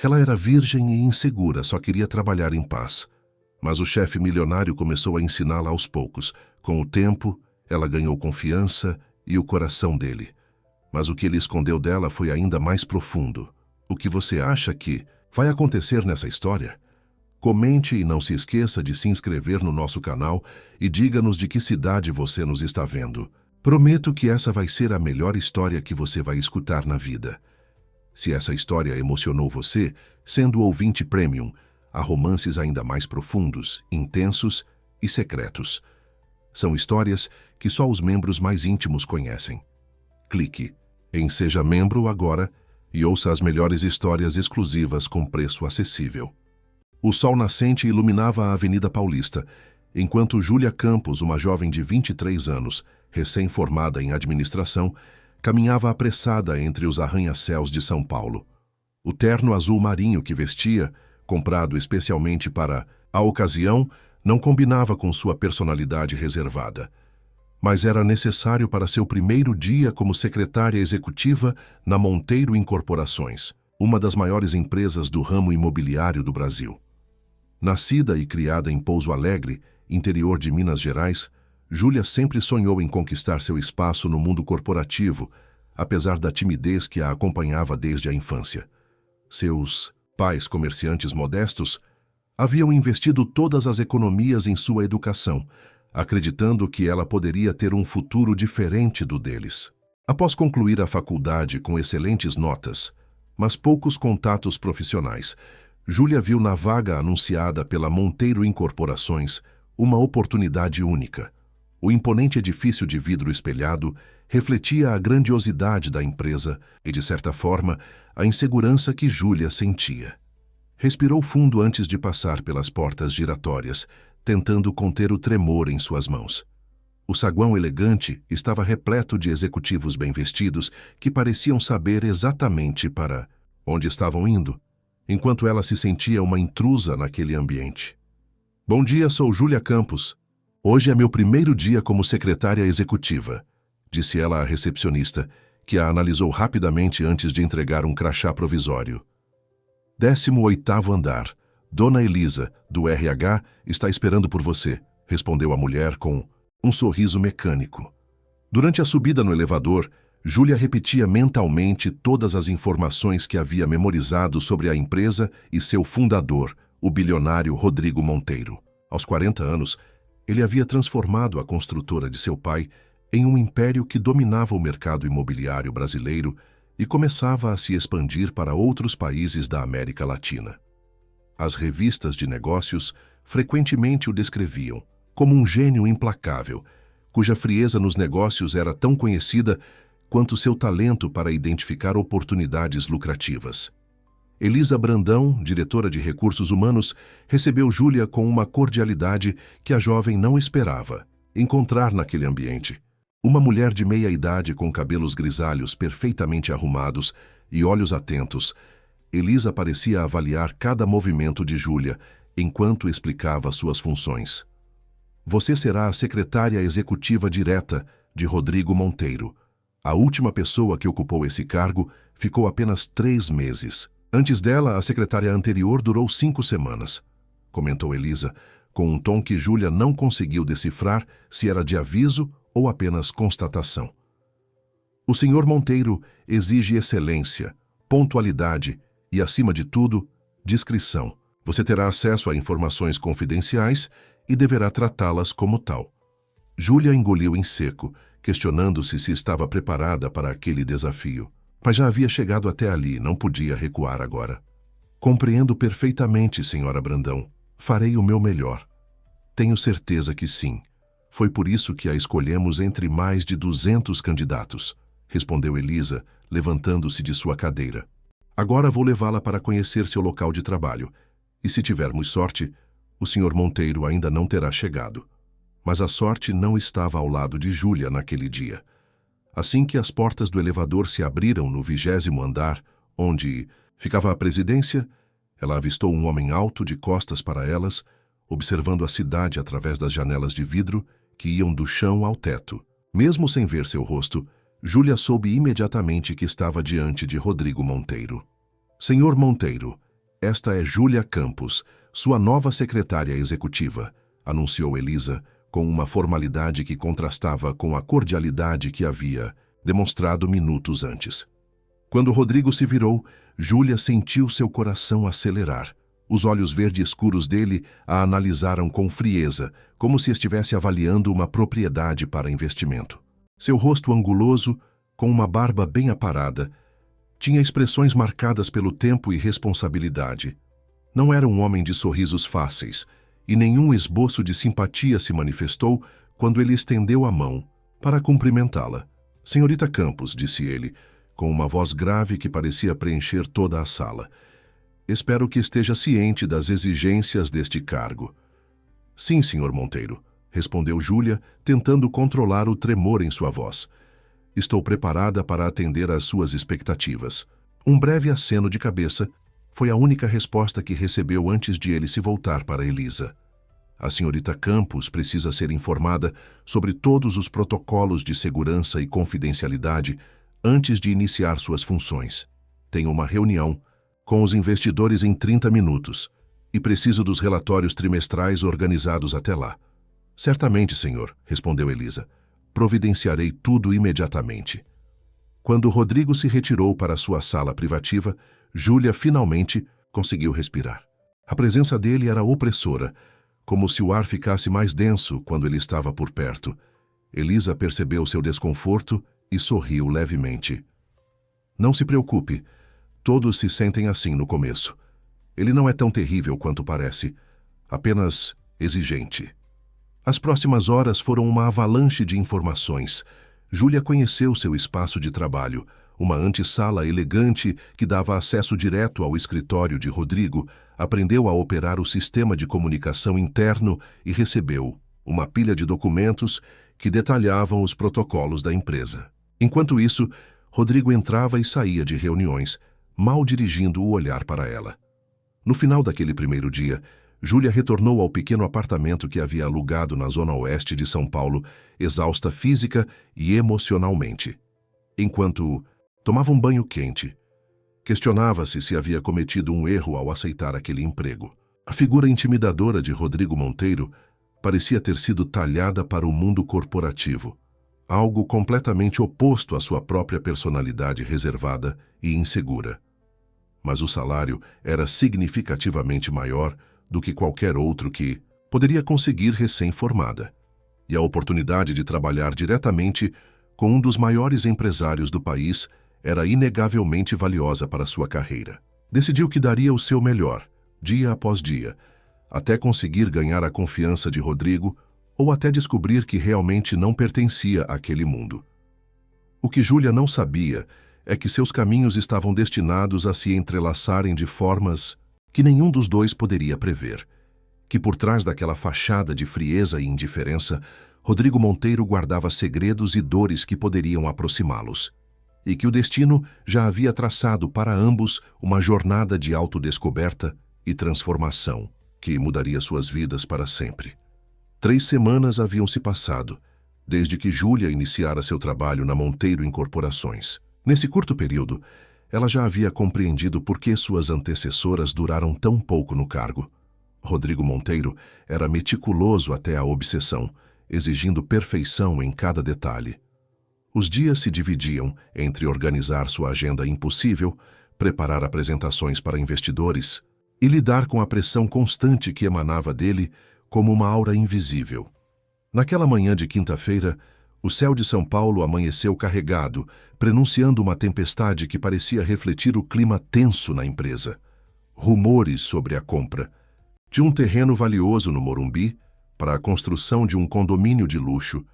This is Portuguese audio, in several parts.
Ela era virgem e insegura, só queria trabalhar em paz. Mas o chefe milionário começou a ensiná-la aos poucos. Com o tempo, ela ganhou confiança e o coração dele. Mas o que ele escondeu dela foi ainda mais profundo. O que você acha que vai acontecer nessa história? Comente e não se esqueça de se inscrever no nosso canal e diga-nos de que cidade você nos está vendo. Prometo que essa vai ser a melhor história que você vai escutar na vida. Se essa história emocionou você, sendo ouvinte premium, há romances ainda mais profundos, intensos e secretos. São histórias que só os membros mais íntimos conhecem. Clique em Seja Membro agora e ouça as melhores histórias exclusivas com preço acessível. O sol nascente iluminava a Avenida Paulista, enquanto Júlia Campos, uma jovem de 23 anos, recém-formada em administração, caminhava apressada entre os arranha-céus de São Paulo. O terno azul marinho que vestia, comprado especialmente para a ocasião, não combinava com sua personalidade reservada. Mas era necessário para seu primeiro dia como secretária executiva na Monteiro Incorporações, uma das maiores empresas do ramo imobiliário do Brasil. Nascida e criada em Pouso Alegre, interior de Minas Gerais, Júlia sempre sonhou em conquistar seu espaço no mundo corporativo, apesar da timidez que a acompanhava desde a infância. Seus pais, comerciantes modestos, haviam investido todas as economias em sua educação, acreditando que ela poderia ter um futuro diferente do deles. Após concluir a faculdade com excelentes notas, mas poucos contatos profissionais, Júlia viu na vaga anunciada pela Monteiro Incorporações uma oportunidade única. O imponente edifício de vidro espelhado refletia a grandiosidade da empresa e, de certa forma, a insegurança que Júlia sentia. Respirou fundo antes de passar pelas portas giratórias, tentando conter o tremor em suas mãos. O saguão elegante estava repleto de executivos bem vestidos que pareciam saber exatamente para onde estavam indo, enquanto ela se sentia uma intrusa naquele ambiente. Bom dia, sou Júlia Campos. Hoje é meu primeiro dia como secretária executiva, disse ela à recepcionista, que a analisou rapidamente antes de entregar um crachá provisório. 18º andar. Dona Elisa, do RH, está esperando por você, respondeu a mulher com um sorriso mecânico. Durante a subida no elevador, Júlia repetia mentalmente todas as informações que havia memorizado sobre a empresa e seu fundador, o bilionário Rodrigo Monteiro. Aos 40 anos, ele havia transformado a construtora de seu pai em um império que dominava o mercado imobiliário brasileiro e começava a se expandir para outros países da América Latina. As revistas de negócios frequentemente o descreviam como um gênio implacável, cuja frieza nos negócios era tão conhecida quanto seu talento para identificar oportunidades lucrativas. Elisa Brandão, diretora de recursos humanos, recebeu Júlia com uma cordialidade que a jovem não esperava encontrar naquele ambiente. Uma mulher de meia idade com cabelos grisalhos perfeitamente arrumados e olhos atentos, Elisa parecia avaliar cada movimento de Júlia enquanto explicava suas funções. Você será a secretária executiva direta de Rodrigo Monteiro. A última pessoa que ocupou esse cargo ficou apenas 3 meses. Antes dela, a secretária anterior durou 5 semanas, comentou Elisa, com um tom que Júlia não conseguiu decifrar se era de aviso ou apenas constatação. O senhor Monteiro exige excelência, pontualidade e, acima de tudo, discrição. Você terá acesso a informações confidenciais e deverá tratá-las como tal. Júlia engoliu em seco, questionando-se se estava preparada para aquele desafio. Mas já havia chegado até ali, não podia recuar agora. Compreendo perfeitamente, senhora Brandão. Farei o meu melhor. Tenho certeza que sim. Foi por isso que a escolhemos entre mais de 200 candidatos, respondeu Elisa, levantando-se de sua cadeira. Agora vou levá-la para conhecer seu local de trabalho. E se tivermos sorte, o senhor Monteiro ainda não terá chegado. Mas a sorte não estava ao lado de Júlia naquele dia. Assim que as portas do elevador se abriram no 20º andar, onde ficava a presidência, ela avistou um homem alto de costas para elas, observando a cidade através das janelas de vidro que iam do chão ao teto. Mesmo sem ver seu rosto, Júlia soube imediatamente que estava diante de Rodrigo Monteiro. Senhor Monteiro, Esta é Júlia Campos, sua nova secretária executiva, anunciou Elisa, com uma formalidade que contrastava com a cordialidade que havia demonstrado minutos antes. Quando Rodrigo se virou, Júlia sentiu seu coração acelerar. Os olhos verde escuros dele a analisaram com frieza, como se estivesse avaliando uma propriedade para investimento. Seu rosto anguloso, com uma barba bem aparada, tinha expressões marcadas pelo tempo e responsabilidade. Não era um homem de sorrisos fáceis, e nenhum esboço de simpatia se manifestou quando ele estendeu a mão para cumprimentá-la. "Senhorita Campos", disse ele, com uma voz grave que parecia preencher toda a sala. "Espero que esteja ciente das exigências deste cargo." "Sim, senhor Monteiro", respondeu Júlia, tentando controlar o tremor em sua voz. "Estou preparada para atender às suas expectativas." Um breve aceno de cabeça foi a única resposta que recebeu antes de ele se voltar para Elisa. "A senhorita Campos precisa ser informada sobre todos os protocolos de segurança e confidencialidade antes de iniciar suas funções. Tenho uma reunião com os investidores em 30 minutos e preciso dos relatórios trimestrais organizados até lá." "Certamente, senhor", respondeu Elisa. "Providenciarei tudo imediatamente." Quando Rodrigo se retirou para sua sala privativa, Júlia finalmente conseguiu respirar. A presença dele era opressora, como se o ar ficasse mais denso quando ele estava por perto. Elisa percebeu seu desconforto e sorriu levemente. "Não se preocupe, todos se sentem assim no começo. Ele não é tão terrível quanto parece, apenas exigente." As próximas horas foram uma avalanche de informações. Júlia conheceu seu espaço de trabalho, uma antessala elegante que dava acesso direto ao escritório de Rodrigo, aprendeu a operar o sistema de comunicação interno e recebeu uma pilha de documentos que detalhavam os protocolos da empresa. Enquanto isso, Rodrigo entrava e saía de reuniões, mal dirigindo o olhar para ela. No final daquele primeiro dia, Júlia retornou ao pequeno apartamento que havia alugado na zona oeste de São Paulo, exausta física e emocionalmente. Enquanto tomava um banho quente, questionava-se se havia cometido um erro ao aceitar aquele emprego. A figura intimidadora de Rodrigo Monteiro parecia ter sido talhada para o mundo corporativo, algo completamente oposto à sua própria personalidade reservada e insegura. Mas o salário era significativamente maior do que qualquer outro que poderia conseguir recém-formada, e a oportunidade de trabalhar diretamente com um dos maiores empresários do país era inegavelmente valiosa para sua carreira. Decidiu que daria o seu melhor, dia após dia, até conseguir ganhar a confiança de Rodrigo ou até descobrir que realmente não pertencia àquele mundo. O que Júlia não sabia é que seus caminhos estavam destinados a se entrelaçarem de formas que nenhum dos dois poderia prever, que por trás daquela fachada de frieza e indiferença, Rodrigo Monteiro guardava segredos e dores que poderiam aproximá-los, e que o destino já havia traçado para ambos uma jornada de autodescoberta e transformação que mudaria suas vidas para sempre. 3 semanas haviam se passado, desde que Júlia iniciara seu trabalho na Monteiro Incorporações. Nesse curto período, ela já havia compreendido por que suas antecessoras duraram tão pouco no cargo. Rodrigo Monteiro era meticuloso até a obsessão, exigindo perfeição em cada detalhe. Os dias se dividiam entre organizar sua agenda impossível, preparar apresentações para investidores e lidar com a pressão constante que emanava dele como uma aura invisível. Naquela manhã de quinta-feira, o céu de São Paulo amanheceu carregado, prenunciando uma tempestade que parecia refletir o clima tenso na empresa. Rumores sobre a compra de um terreno valioso no Morumbi para a construção de um condomínio de luxo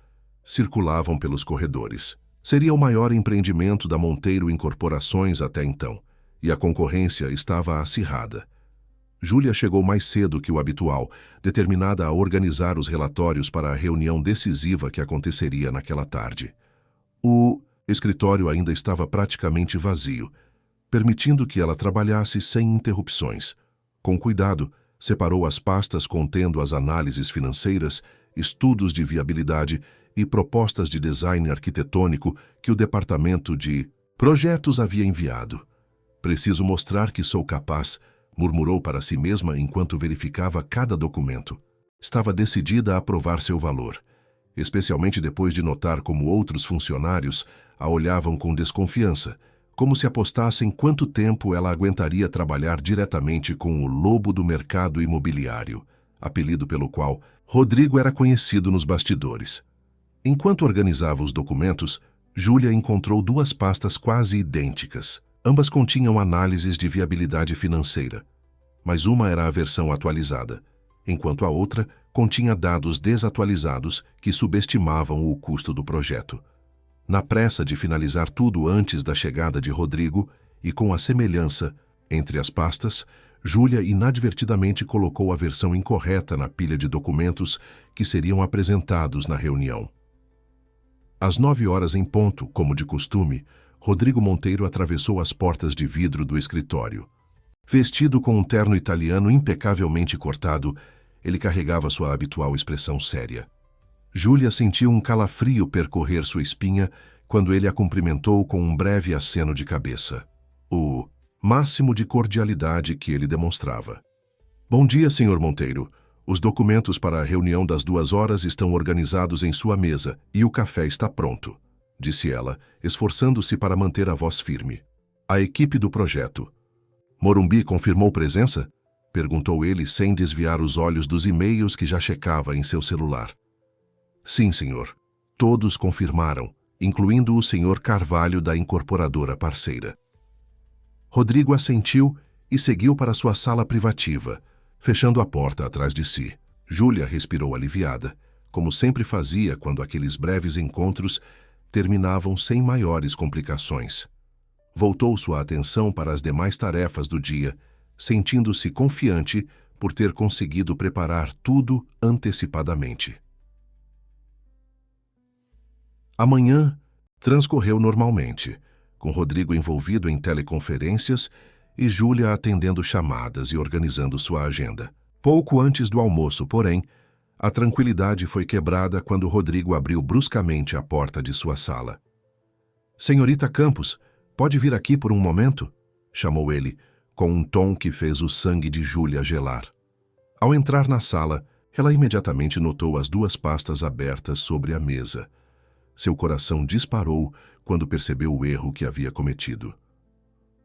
circulavam pelos corredores. Seria o maior empreendimento da Monteiro Incorporações até então, e a concorrência estava acirrada. Júlia chegou mais cedo que o habitual, determinada a organizar os relatórios para a reunião decisiva que aconteceria naquela tarde. O escritório ainda estava praticamente vazio, permitindo que ela trabalhasse sem interrupções. Com cuidado, separou as pastas contendo as análises financeiras, estudos de viabilidade e propostas de design arquitetônico que o departamento de projetos havia enviado. "Preciso mostrar que sou capaz", murmurou para si mesma enquanto verificava cada documento. Estava decidida a provar seu valor, especialmente depois de notar como outros funcionários a olhavam com desconfiança, como se apostassem quanto tempo ela aguentaria trabalhar diretamente com o lobo do mercado imobiliário, apelido pelo qual Rodrigo era conhecido nos bastidores. Enquanto organizava os documentos, Júlia encontrou duas pastas quase idênticas. Ambas continham análises de viabilidade financeira, mas uma era a versão atualizada, enquanto a outra continha dados desatualizados que subestimavam o custo do projeto. Na pressa de finalizar tudo antes da chegada de Rodrigo e com a semelhança entre as pastas, Júlia inadvertidamente colocou a versão incorreta na pilha de documentos que seriam apresentados na reunião. Às 9 horas em ponto, como de costume, Rodrigo Monteiro atravessou as portas de vidro do escritório. Vestido com um terno italiano impecavelmente cortado, ele carregava sua habitual expressão séria. Júlia sentiu um calafrio percorrer sua espinha quando ele a cumprimentou com um breve aceno de cabeça. O máximo de cordialidade que ele demonstrava. Bom dia, Sr. Monteiro. Os documentos para a reunião das 2 horas estão organizados em sua mesa e o café está pronto, disse ela, esforçando-se para manter a voz firme. A equipe do projeto. Morumbi confirmou presença? Perguntou ele sem desviar os olhos dos e-mails que já checava em seu celular. Sim, senhor. Todos confirmaram, incluindo o senhor Carvalho da incorporadora parceira. Rodrigo assentiu e seguiu para sua sala privativa, fechando a porta atrás de si. Júlia respirou aliviada, como sempre fazia quando aqueles breves encontros terminavam sem maiores complicações. Voltou sua atenção para as demais tarefas do dia, sentindo-se confiante por ter conseguido preparar tudo antecipadamente. A manhã transcorreu normalmente, com Rodrigo envolvido em teleconferências e Júlia atendendo chamadas e organizando sua agenda. Pouco antes do almoço, porém, a tranquilidade foi quebrada quando Rodrigo abriu bruscamente a porta de sua sala. Senhorita Campos, pode vir aqui por um momento? Chamou ele, com um tom que fez o sangue de Júlia gelar. Ao entrar na sala, ela imediatamente notou as 2 pastas abertas sobre a mesa. Seu coração disparou quando percebeu o erro que havia cometido.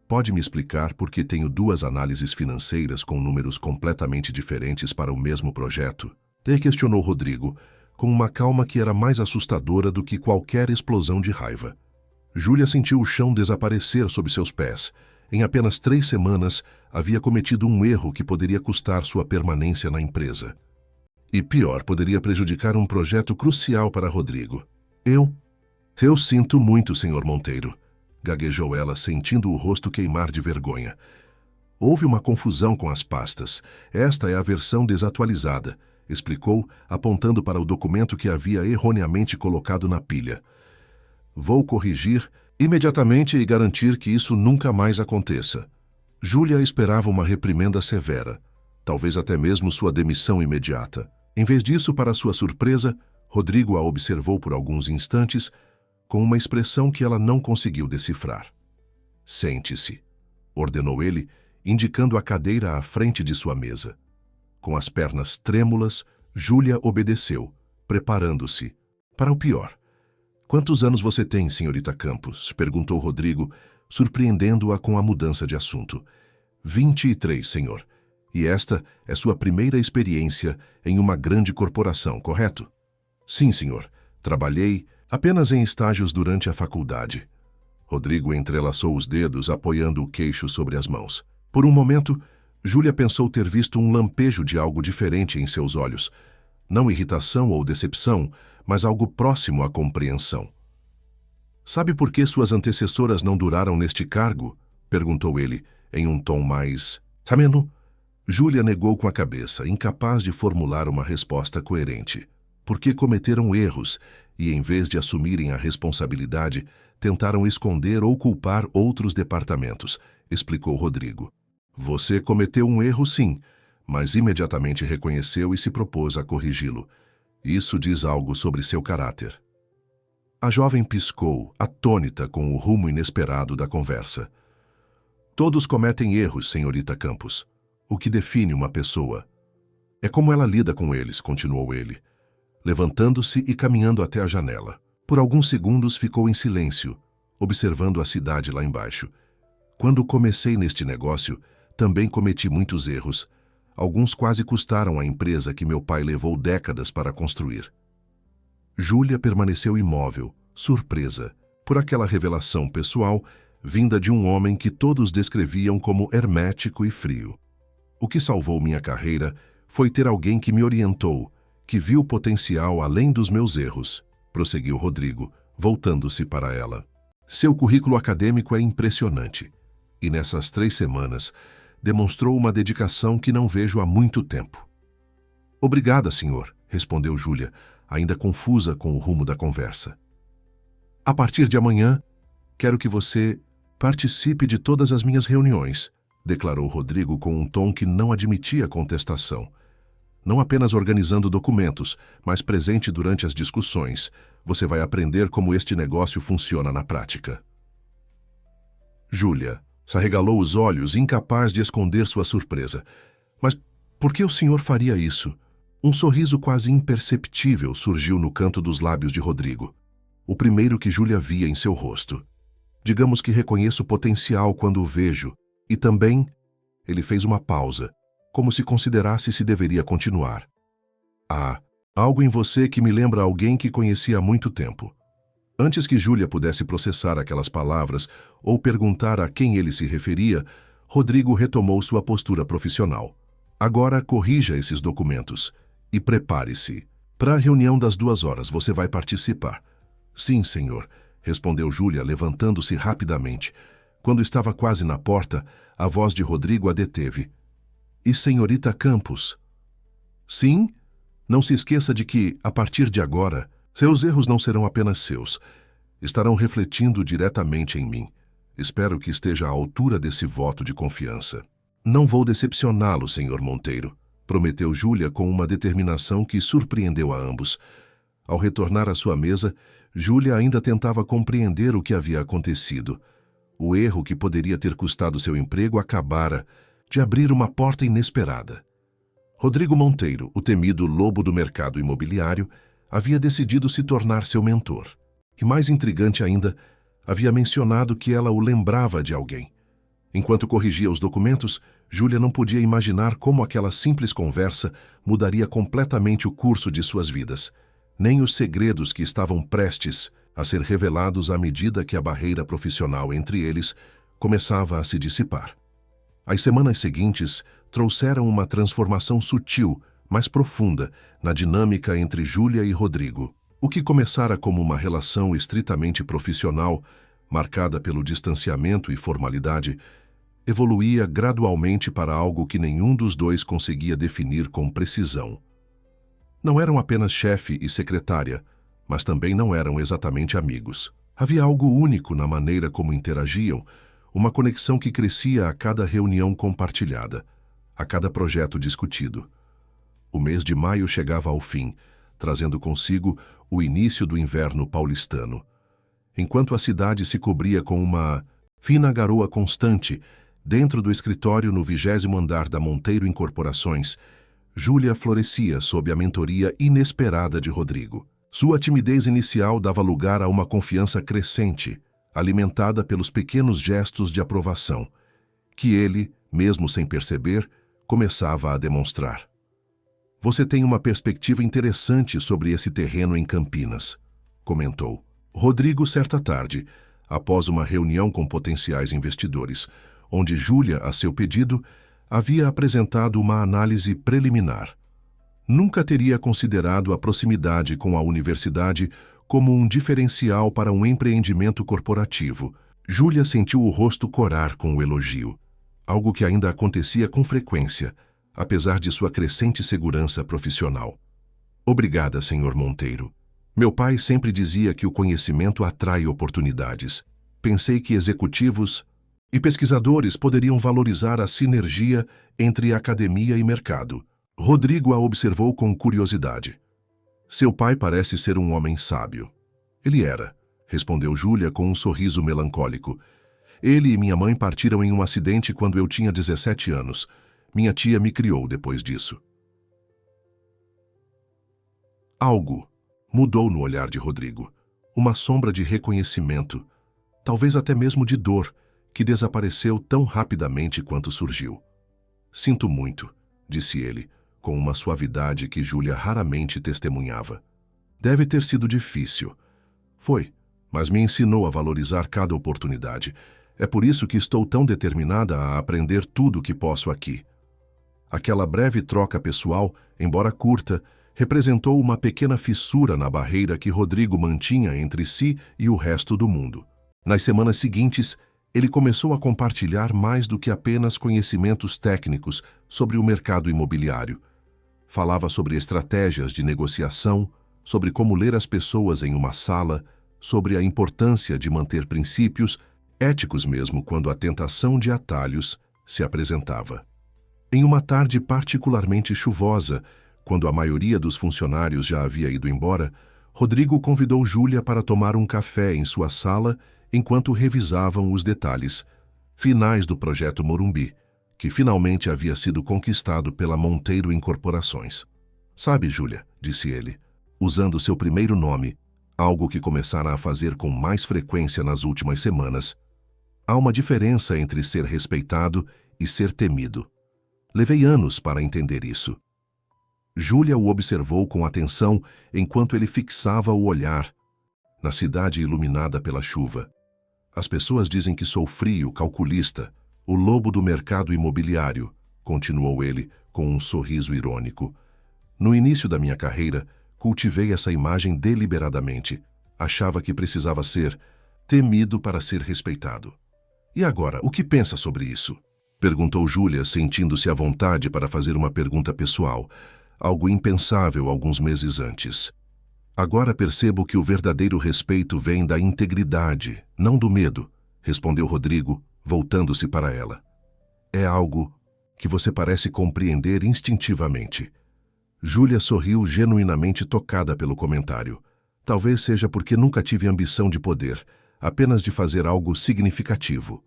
Pode me explicar por que tenho 2 análises financeiras com números completamente diferentes para o mesmo projeto? Questionou Rodrigo, com uma calma que era mais assustadora do que qualquer explosão de raiva. Júlia sentiu o chão desaparecer sob seus pés. Em apenas 3 semanas, havia cometido um erro que poderia custar sua permanência na empresa. E pior, poderia prejudicar um projeto crucial para Rodrigo. Eu sinto muito, Sr. Monteiro, gaguejou ela, sentindo o rosto queimar de vergonha. Houve uma confusão com as pastas. Esta é a versão desatualizada, explicou, apontando para o documento que havia erroneamente colocado na pilha. Vou corrigir imediatamente e garantir que isso nunca mais aconteça. Júlia esperava uma reprimenda severa, talvez até mesmo sua demissão imediata. Em vez disso, para sua surpresa, Rodrigo a observou por alguns instantes, com uma expressão que ela não conseguiu decifrar. Sente-se, ordenou ele, indicando a cadeira à frente de sua mesa. Com as pernas trêmulas, Júlia obedeceu, preparando-se para o pior. Quantos anos você tem, senhorita Campos? Perguntou Rodrigo, surpreendendo-a com a mudança de assunto. 23, senhor. E esta é sua primeira experiência em uma grande corporação, correto? Sim, senhor. Trabalhei apenas em estágios durante a faculdade. Rodrigo entrelaçou os dedos, apoiando o queixo sobre as mãos. Por um momento, Júlia pensou ter visto um lampejo de algo diferente em seus olhos. Não irritação ou decepção, mas algo próximo à compreensão. Sabe por que suas antecessoras não duraram neste cargo? Perguntou ele, em um tom mais ameno. Júlia negou com a cabeça, incapaz de formular uma resposta coerente. Porque cometeram erros e, em vez de assumirem a responsabilidade, tentaram esconder ou culpar outros departamentos, explicou Rodrigo. Você cometeu um erro, sim, mas imediatamente reconheceu e se propôs a corrigi-lo. Isso diz algo sobre seu caráter. A jovem piscou, atônita com o rumo inesperado da conversa. Todos cometem erros, senhorita Campos. o que define uma pessoa. É como ela lida com eles, continuou ele, levantando-se e caminhando até a janela. Por alguns segundos ficou em silêncio, observando a cidade lá embaixo. Quando comecei neste negócio, também cometi muitos erros. Alguns quase custaram a empresa que meu pai levou décadas para construir. Júlia permaneceu imóvel, surpresa, por aquela revelação pessoal vinda de um homem que todos descreviam como hermético e frio. O que salvou minha carreira foi ter alguém que me orientou, que viu potencial além dos meus erros, prosseguiu Rodrigo, voltando-se para ela. Seu currículo acadêmico é impressionante, e nessas 3 semanas demonstrou uma dedicação que não vejo há muito tempo. Obrigada, senhor, respondeu Júlia, ainda confusa com o rumo da conversa. A partir de amanhã, quero que você participe de todas as minhas reuniões, declarou Rodrigo com um tom que não admitia contestação. Não apenas organizando documentos, mas presente durante as discussões. Você vai aprender como este negócio funciona na prática. Júlia arregalou os olhos, incapaz de esconder sua surpresa. Mas por que o senhor faria isso? Um sorriso quase imperceptível surgiu no canto dos lábios de Rodrigo. O primeiro que Júlia via em seu rosto. Digamos que reconheço o potencial quando o vejo. E também, ele fez uma pausa, como se considerasse se deveria continuar. Há algo em você que me lembra alguém que conheci há muito tempo. Antes que Júlia pudesse processar aquelas palavras ou perguntar a quem ele se referia, Rodrigo retomou sua postura profissional. Agora corrija esses documentos e prepare-se. Para a reunião das 2 horas você vai participar. Sim, senhor, respondeu Júlia, levantando-se rapidamente. Quando estava quase na porta, a voz de Rodrigo a deteve. E senhorita Campos? Sim? Não se esqueça de que, a partir de agora, seus erros não serão apenas seus. Estarão refletindo diretamente em mim. Espero que esteja à altura desse voto de confiança. Não vou decepcioná-lo, senhor Monteiro, prometeu Júlia com uma determinação que surpreendeu a ambos. Ao retornar à sua mesa, Júlia ainda tentava compreender o que havia acontecido. O erro que poderia ter custado seu emprego acabara de abrir uma porta inesperada. Rodrigo Monteiro, o temido lobo do mercado imobiliário, havia decidido se tornar seu mentor. E mais intrigante ainda, havia mencionado que ela o lembrava de alguém. Enquanto corrigia os documentos, Júlia não podia imaginar como aquela simples conversa mudaria completamente o curso de suas vidas, nem os segredos que estavam prestes a ser revelados à medida que a barreira profissional entre eles começava a se dissipar. As semanas seguintes trouxeram uma transformação sutil, mas profunda, na dinâmica entre Júlia e Rodrigo. O que começara como uma relação estritamente profissional, marcada pelo distanciamento e formalidade, evoluía gradualmente para algo que nenhum dos dois conseguia definir com precisão. Não eram apenas chefe e secretária, mas também não eram exatamente amigos. Havia algo único na maneira como interagiam, uma conexão que crescia a cada reunião compartilhada, a cada projeto discutido. O mês de maio chegava ao fim, trazendo consigo o início do inverno paulistano. Enquanto a cidade se cobria com uma fina garoa constante, dentro do escritório no 20º andar da Monteiro Incorporações, Júlia florescia sob a mentoria inesperada de Rodrigo. Sua timidez inicial dava lugar a uma confiança crescente, alimentada pelos pequenos gestos de aprovação, que ele, mesmo sem perceber, começava a demonstrar. Você tem uma perspectiva interessante sobre esse terreno em Campinas, comentou. Rodrigo, certa tarde, após uma reunião com potenciais investidores, onde Júlia, a seu pedido, havia apresentado uma análise preliminar. Nunca teria considerado a proximidade com a universidade como um diferencial para um empreendimento corporativo. Júlia sentiu o rosto corar com o elogio, algo que ainda acontecia com frequência, apesar de sua crescente segurança profissional. Obrigada, senhor Monteiro. Meu pai sempre dizia que o conhecimento atrai oportunidades. Pensei que executivos e pesquisadores poderiam valorizar a sinergia entre academia e mercado. Rodrigo a observou com curiosidade. Seu pai parece ser um homem sábio. Ele era, respondeu Júlia com um sorriso melancólico. Ele e minha mãe partiram em um acidente quando eu tinha 17 anos. Minha tia me criou depois disso. Algo mudou no olhar de Rodrigo. Uma sombra de reconhecimento, talvez até mesmo de dor, que desapareceu tão rapidamente quanto surgiu. Sinto muito, disse ele, com uma suavidade que Júlia raramente testemunhava. Deve ter sido difícil. Foi, mas me ensinou a valorizar cada oportunidade. É por isso que estou tão determinada a aprender tudo o que posso aqui. Aquela breve troca pessoal, embora curta, representou uma pequena fissura na barreira que Rodrigo mantinha entre si e o resto do mundo. Nas semanas seguintes, ele começou a compartilhar mais do que apenas conhecimentos técnicos sobre o mercado imobiliário. Falava sobre estratégias de negociação, sobre como ler as pessoas em uma sala, sobre a importância de manter princípios, éticos mesmo quando a tentação de atalhos se apresentava. Em uma tarde particularmente chuvosa, quando a maioria dos funcionários já havia ido embora, Rodrigo convidou Júlia para tomar um café em sua sala enquanto revisavam os detalhes finais do projeto Morumbi, que finalmente havia sido conquistado pela Monteiro Incorporações. Sabe, Júlia, disse ele, usando seu primeiro nome, algo que começara a fazer com mais frequência nas últimas semanas, há uma diferença entre ser respeitado e ser temido. Levei anos para entender isso. Júlia o observou com atenção enquanto ele fixava o olhar na cidade iluminada pela chuva. As pessoas dizem que sou frio, calculista, o lobo do mercado imobiliário, continuou ele com um sorriso irônico. No início da minha carreira, cultivei essa imagem deliberadamente. Achava que precisava ser temido para ser respeitado. E agora, o que pensa sobre isso? Perguntou Júlia, sentindo-se à vontade para fazer uma pergunta pessoal, algo impensável alguns meses antes. Agora percebo que o verdadeiro respeito vem da integridade, não do medo, respondeu Rodrigo, voltando-se para ela. É algo que você parece compreender instintivamente. Júlia sorriu genuinamente tocada pelo comentário. Talvez seja porque nunca tive ambição de poder, apenas de fazer algo significativo.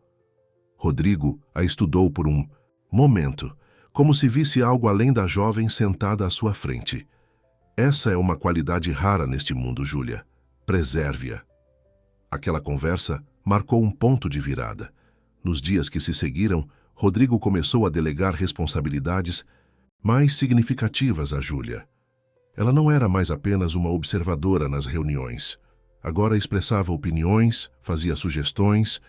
Rodrigo a estudou por um momento, como se visse algo além da jovem sentada à sua frente. Essa é uma qualidade rara neste mundo, Júlia. Preserve-a. Aquela conversa marcou um ponto de virada. Nos dias que se seguiram, Rodrigo começou a delegar responsabilidades mais significativas a Júlia. Ela não era mais apenas uma observadora nas reuniões. Agora expressava opiniões, fazia sugestões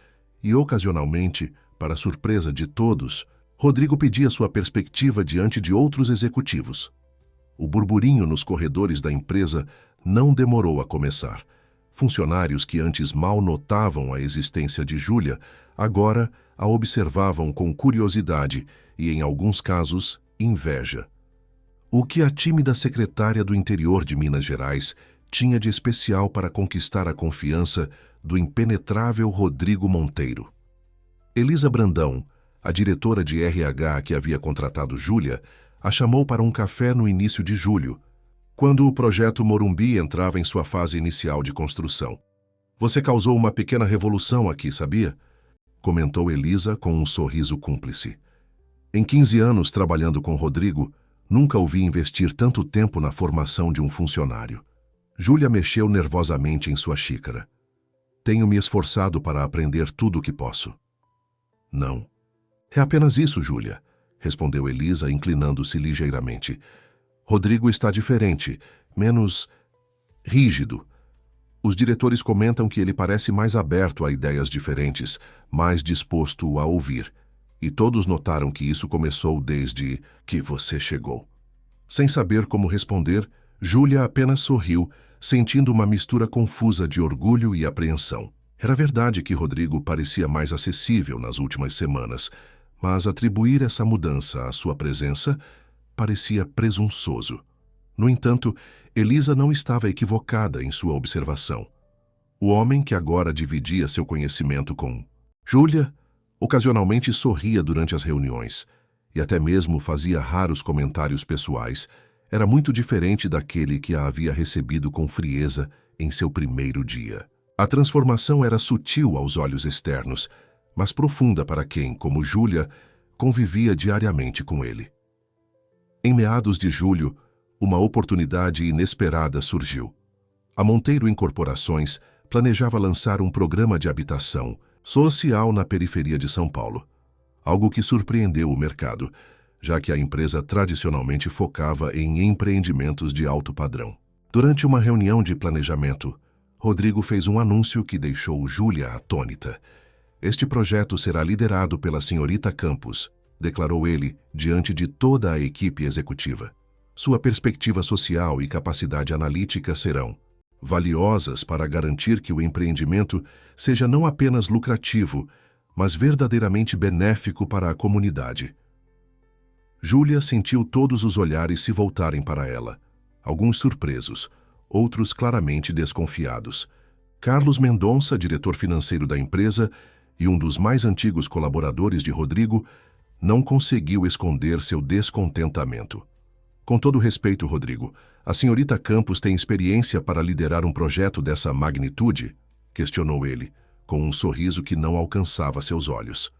e, ocasionalmente, para surpresa de todos, Rodrigo pedia sua perspectiva diante de outros executivos. O burburinho nos corredores da empresa não demorou a começar. Funcionários que antes mal notavam a existência de Júlia, agora a observavam com curiosidade e, em alguns casos, inveja. O que a tímida secretária do interior de Minas Gerais tinha de especial para conquistar a confiança do impenetrável Rodrigo Monteiro? Elisa Brandão, a diretora de RH que havia contratado Júlia, a chamou para um café no início de julho, quando o projeto Morumbi entrava em sua fase inicial de construção. Você causou uma pequena revolução aqui, sabia? Comentou Elisa com um sorriso cúmplice. Em 15 anos trabalhando com Rodrigo, nunca o vi investir tanto tempo na formação de um funcionário. Júlia mexeu nervosamente em sua xícara. Tenho me esforçado para aprender tudo o que posso. Não. É apenas isso, Júlia, respondeu Elisa, inclinando-se ligeiramente. Rodrigo está diferente, menos rígido. Os diretores comentam que ele parece mais aberto a ideias diferentes, mais disposto a ouvir. E todos notaram que isso começou desde que você chegou. Sem saber como responder, Júlia apenas sorriu, sentindo uma mistura confusa de orgulho e apreensão. Era verdade que Rodrigo parecia mais acessível nas últimas semanas, mas atribuir essa mudança à sua presença parecia presunçoso. No entanto, Elisa não estava equivocada em sua observação. O homem que agora dividia seu conhecimento com Júlia ocasionalmente sorria durante as reuniões e até mesmo fazia raros comentários pessoais. Era muito diferente daquele que a havia recebido com frieza em seu primeiro dia. A transformação era sutil aos olhos externos, mas profunda para quem, como Júlia, convivia diariamente com ele. Em meados de julho, uma oportunidade inesperada surgiu. A Monteiro Incorporações planejava lançar um programa de habitação social na periferia de São Paulo, algo que surpreendeu o mercado, já que a empresa tradicionalmente focava em empreendimentos de alto padrão. Durante uma reunião de planejamento, Rodrigo fez um anúncio que deixou Júlia atônita. Este projeto será liderado pela senhorita Campos, declarou ele diante de toda a equipe executiva. Sua perspectiva social e capacidade analítica serão valiosas para garantir que o empreendimento seja não apenas lucrativo, mas verdadeiramente benéfico para a comunidade. Júlia sentiu todos os olhares se voltarem para ela, alguns surpresos, outros claramente desconfiados. Carlos Mendonça, diretor financeiro da empresa e um dos mais antigos colaboradores de Rodrigo, não conseguiu esconder seu descontentamento. Com todo respeito, Rodrigo, a senhorita Campos tem experiência para liderar um projeto dessa magnitude? Questionou ele, com um sorriso que não alcançava seus olhos.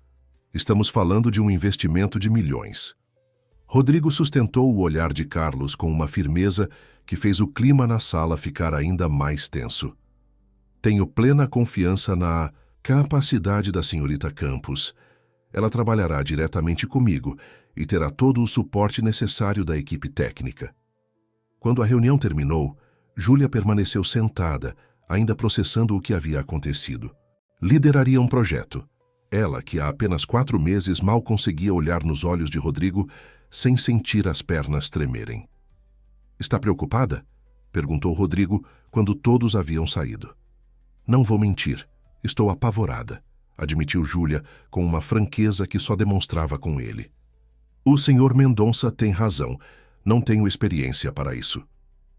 Estamos falando de um investimento de milhões. Rodrigo sustentou o olhar de Carlos com uma firmeza que fez o clima na sala ficar ainda mais tenso. Tenho plena confiança na capacidade da senhorita Campos. Ela trabalhará diretamente comigo e terá todo o suporte necessário da equipe técnica. Quando a reunião terminou, Júlia permaneceu sentada, ainda processando o que havia acontecido. Lideraria um projeto. Ela, que há apenas 4 meses mal conseguia olhar nos olhos de Rodrigo sem sentir as pernas tremerem. Está preocupada? Perguntou Rodrigo quando todos haviam saído. Não vou mentir, estou apavorada, admitiu Júlia com uma franqueza que só demonstrava com ele. O senhor Mendonça tem razão, não tenho experiência para isso.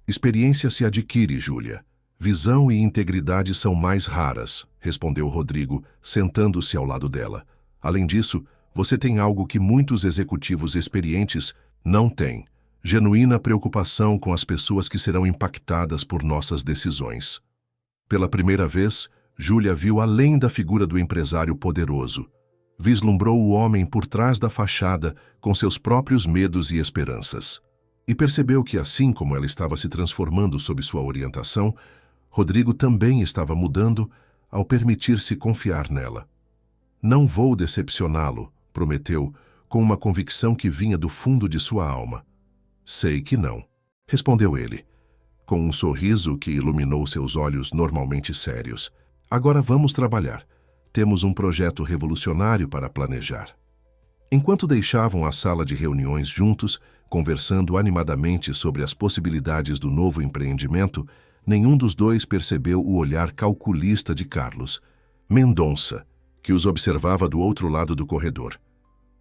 Experiência se adquire, Júlia. Visão e integridade são mais raras, respondeu Rodrigo, sentando-se ao lado dela. Além disso, você tem algo que muitos executivos experientes não têm: genuína preocupação com as pessoas que serão impactadas por nossas decisões. Pela primeira vez, Júlia viu além da figura do empresário poderoso. Vislumbrou o homem por trás da fachada com seus próprios medos e esperanças. E percebeu que, assim como ela estava se transformando sob sua orientação, Rodrigo também estava mudando ao permitir-se confiar nela. Não vou decepcioná-lo, prometeu, com uma convicção que vinha do fundo de sua alma. Sei que não, respondeu ele, com um sorriso que iluminou seus olhos normalmente sérios. Agora vamos trabalhar. Temos um projeto revolucionário para planejar. Enquanto deixavam a sala de reuniões juntos, conversando animadamente sobre as possibilidades do novo empreendimento, nenhum dos dois percebeu o olhar calculista de Carlos Mendonça, que os observava do outro lado do corredor.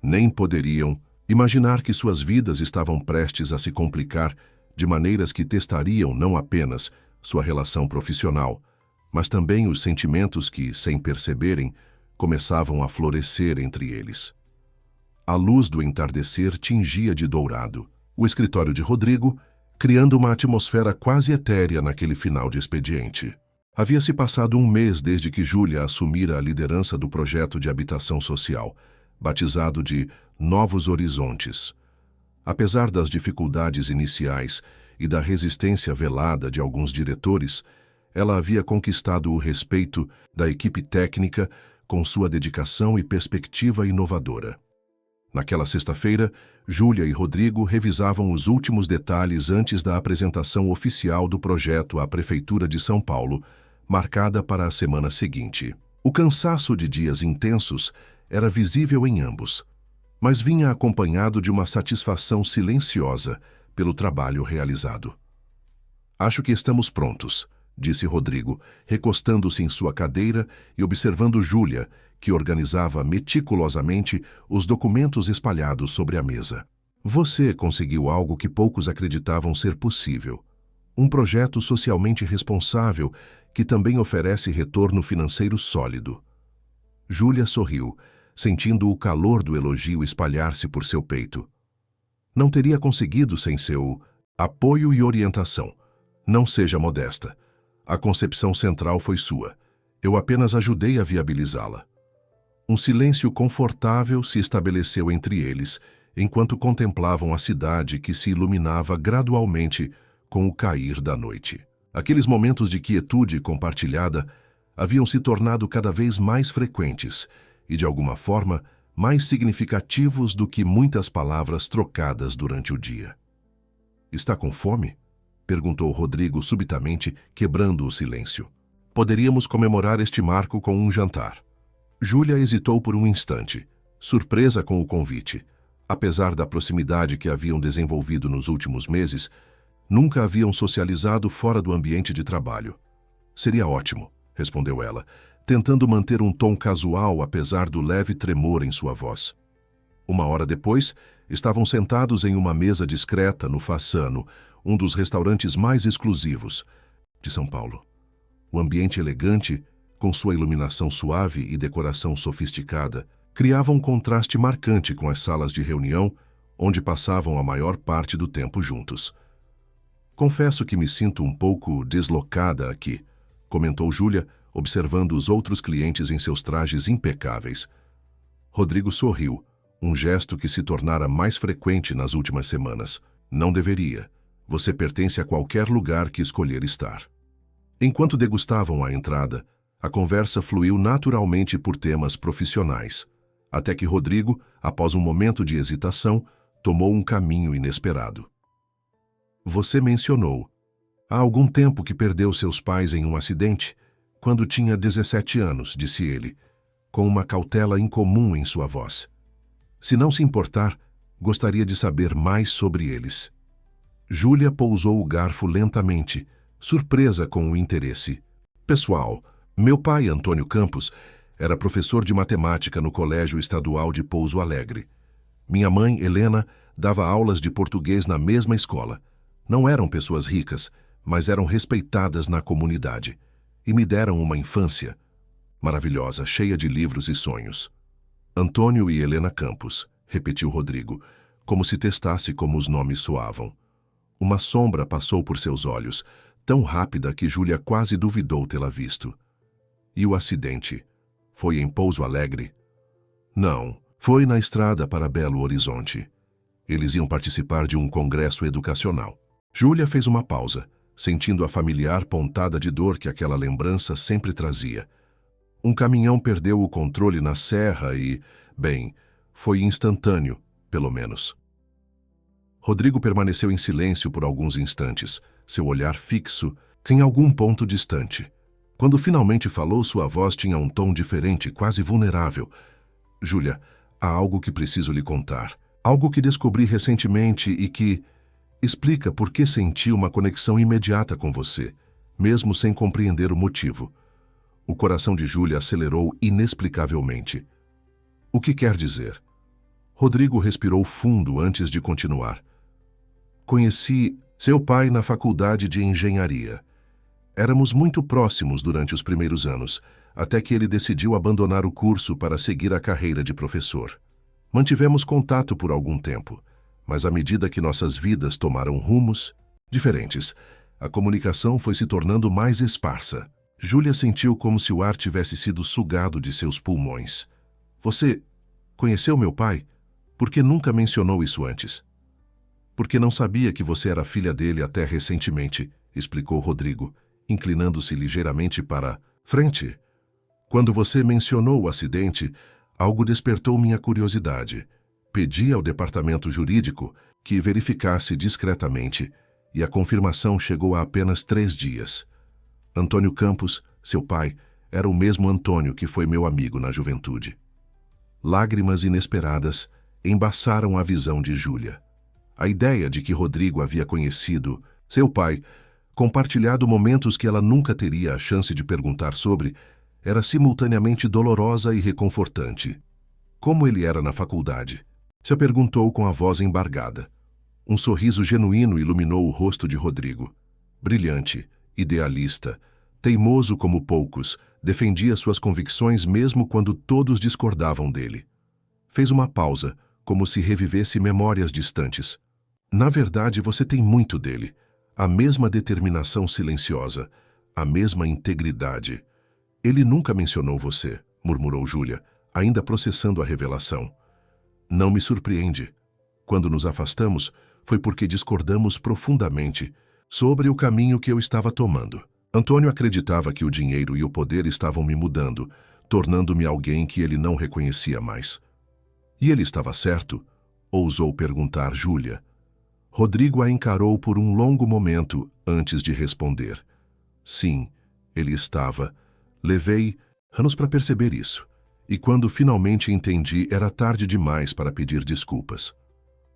Nem poderiam imaginar que suas vidas estavam prestes a se complicar de maneiras que testariam não apenas sua relação profissional, mas também os sentimentos que, sem perceberem, começavam a florescer entre eles. A luz do entardecer tingia de dourado o escritório de Rodrigo, criando uma atmosfera quase etérea naquele final de expediente. Havia-se passado um mês desde que Júlia assumira a liderança do projeto de habitação social, batizado de Novos Horizontes. Apesar das dificuldades iniciais e da resistência velada de alguns diretores, ela havia conquistado o respeito da equipe técnica com sua dedicação e perspectiva inovadora. Naquela sexta-feira, Júlia e Rodrigo revisavam os últimos detalhes antes da apresentação oficial do projeto à Prefeitura de São Paulo, marcada para a semana seguinte. O cansaço de dias intensos era visível em ambos, mas vinha acompanhado de uma satisfação silenciosa pelo trabalho realizado. Acho que estamos prontos, disse Rodrigo, recostando-se em sua cadeira e observando Júlia, que organizava meticulosamente os documentos espalhados sobre a mesa. Você conseguiu algo que poucos acreditavam ser possível. Um projeto socialmente responsável que também oferece retorno financeiro sólido. Júlia sorriu, sentindo o calor do elogio espalhar-se por seu peito. Não teria conseguido sem seu apoio e orientação. Não seja modesta. A concepção central foi sua. Eu apenas ajudei a viabilizá-la. Um silêncio confortável se estabeleceu entre eles, enquanto contemplavam a cidade que se iluminava gradualmente com o cair da noite. Aqueles momentos de quietude compartilhada haviam se tornado cada vez mais frequentes e, de alguma forma, mais significativos do que muitas palavras trocadas durante o dia. "Está com fome?" perguntou Rodrigo subitamente, quebrando o silêncio. "Poderíamos comemorar este marco com um jantar." Júlia hesitou por um instante, surpresa com o convite. Apesar da proximidade que haviam desenvolvido nos últimos meses, nunca haviam socializado fora do ambiente de trabalho. "Seria ótimo", respondeu ela, tentando manter um tom casual apesar do leve tremor em sua voz. Uma hora depois, estavam sentados em uma mesa discreta no Façano, um dos restaurantes mais exclusivos de São Paulo. O ambiente elegante, com sua iluminação suave e decoração sofisticada, criava um contraste marcante com as salas de reunião, onde passavam a maior parte do tempo juntos. "Confesso que me sinto um pouco deslocada aqui", comentou Júlia, observando os outros clientes em seus trajes impecáveis. Rodrigo sorriu, um gesto que se tornara mais frequente nas últimas semanas. "Não deveria. Você pertence a qualquer lugar que escolher estar." Enquanto degustavam a entrada, a conversa fluiu naturalmente por temas profissionais, até que Rodrigo, após um momento de hesitação, tomou um caminho inesperado. "Você mencionou há algum tempo que perdeu seus pais em um acidente, quando tinha 17 anos, disse ele, com uma cautela incomum em sua voz. "Se não se importar, gostaria de saber mais sobre eles." Júlia pousou o garfo lentamente, surpresa com o interesse. "Pessoal, meu pai, Antônio Campos, era professor de matemática no Colégio Estadual de Pouso Alegre. Minha mãe, Helena, dava aulas de português na mesma escola. Não eram pessoas ricas, mas eram respeitadas na comunidade. E me deram uma infância maravilhosa, cheia de livros e sonhos." "Antônio e Helena Campos", repetiu Rodrigo, como se testasse como os nomes soavam. Uma sombra passou por seus olhos, tão rápida que Júlia quase duvidou tê-la visto. "E o acidente? Foi em Pouso Alegre?" "Não, foi na estrada para Belo Horizonte. Eles iam participar de um congresso educacional." Júlia fez uma pausa, sentindo a familiar pontada de dor que aquela lembrança sempre trazia. Um caminhão perdeu o controle na serra e, bem, foi instantâneo, pelo menos. Rodrigo permaneceu em silêncio por alguns instantes, seu olhar fixo em algum ponto distante. Quando finalmente falou, sua voz tinha um tom diferente, quase vulnerável. "Júlia, há algo que preciso lhe contar. Algo que descobri recentemente e que explica por que senti uma conexão imediata com você, mesmo sem compreender o motivo." O coração de Júlia acelerou inexplicavelmente. "O que quer dizer?" Rodrigo respirou fundo antes de continuar. "Conheci seu pai na faculdade de engenharia. Éramos muito próximos durante os primeiros anos, até que ele decidiu abandonar o curso para seguir a carreira de professor. Mantivemos contato por algum tempo, mas à medida que nossas vidas tomaram rumos diferentes, a comunicação foi se tornando mais esparsa. Júlia sentiu como se o ar tivesse sido sugado de seus pulmões. "Você conheceu meu pai? Por que nunca mencionou isso antes?" "Porque não sabia que você era filha dele até recentemente", explicou Rodrigo, inclinando-se ligeiramente para frente. "Quando você mencionou o acidente, algo despertou minha curiosidade. Pedi ao departamento jurídico que verificasse discretamente, e a confirmação chegou há apenas 3 dias. Antônio Campos, seu pai, era o mesmo Antônio que foi meu amigo na juventude." Lágrimas inesperadas embaçaram a visão de Júlia. A ideia de que Rodrigo havia conhecido seu pai, compartilhado momentos que ela nunca teria a chance de perguntar sobre, era simultaneamente dolorosa e reconfortante. Como ele era na faculdade? Se perguntou com a voz embargada. Um sorriso genuíno iluminou o rosto de Rodrigo. Brilhante, idealista, teimoso como poucos, defendia suas convicções mesmo quando todos discordavam dele. Fez uma pausa, como se revivesse memórias distantes. "Na verdade, você tem muito dele. A mesma determinação silenciosa, a mesma integridade." "Ele nunca mencionou você", murmurou Júlia, ainda processando a revelação. Não me surpreende. Quando nos afastamos, foi porque discordamos profundamente sobre o caminho que eu estava tomando. Antônio acreditava que o dinheiro e o poder estavam me mudando, tornando-me alguém que ele não reconhecia mais. E ele estava certo? Ousou perguntar Júlia. Rodrigo a encarou por um longo momento antes de responder. Sim, ele estava. Levei anos para perceber isso. E quando finalmente entendi, era tarde demais para pedir desculpas.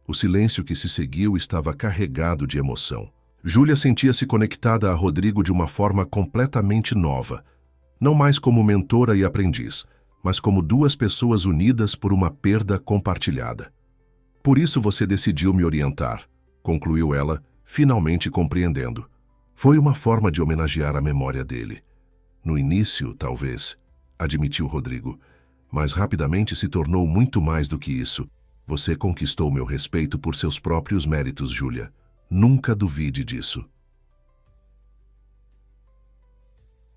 O silêncio que se seguiu estava carregado de emoção. Júlia sentia-se conectada a Rodrigo de uma forma completamente nova. Não mais como mentora e aprendiz, mas como duas pessoas unidas por uma perda compartilhada. Por isso você decidiu me orientar, concluiu ela, finalmente compreendendo. Foi uma forma de homenagear a memória dele. No início, talvez, admitiu Rodrigo, mas rapidamente se tornou muito mais do que isso. Você conquistou meu respeito por seus próprios méritos, Júlia. Nunca duvide disso.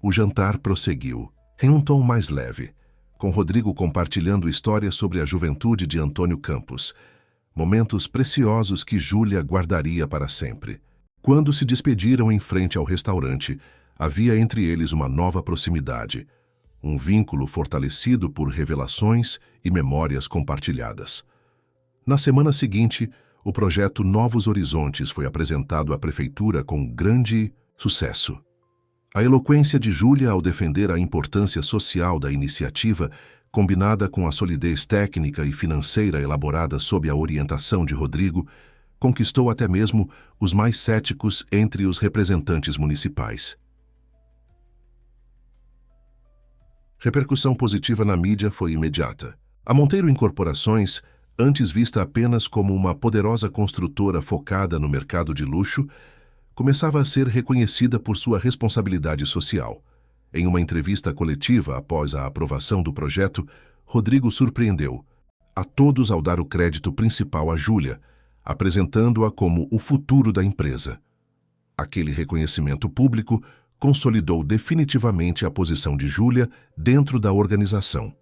O jantar prosseguiu, em um tom mais leve, com Rodrigo compartilhando histórias sobre a juventude de Antônio Campos, momentos preciosos que Júlia guardaria para sempre. Quando se despediram em frente ao restaurante, havia entre eles uma nova proximidade, um vínculo fortalecido por revelações e memórias compartilhadas. Na semana seguinte, o projeto Novos Horizontes foi apresentado à prefeitura com grande sucesso. A eloquência de Júlia ao defender a importância social da iniciativa, combinada com a solidez técnica e financeira elaborada sob a orientação de Rodrigo, conquistou até mesmo os mais céticos entre os representantes municipais. Repercussão positiva na mídia foi imediata. A Monteiro Incorporações, antes vista apenas como uma poderosa construtora focada no mercado de luxo, começava a ser reconhecida por sua responsabilidade social. Em uma entrevista coletiva após a aprovação do projeto, Rodrigo surpreendeu a todos ao dar o crédito principal a Júlia, apresentando-a como o futuro da empresa. Aquele reconhecimento público consolidou definitivamente a posição de Júlia dentro da organização.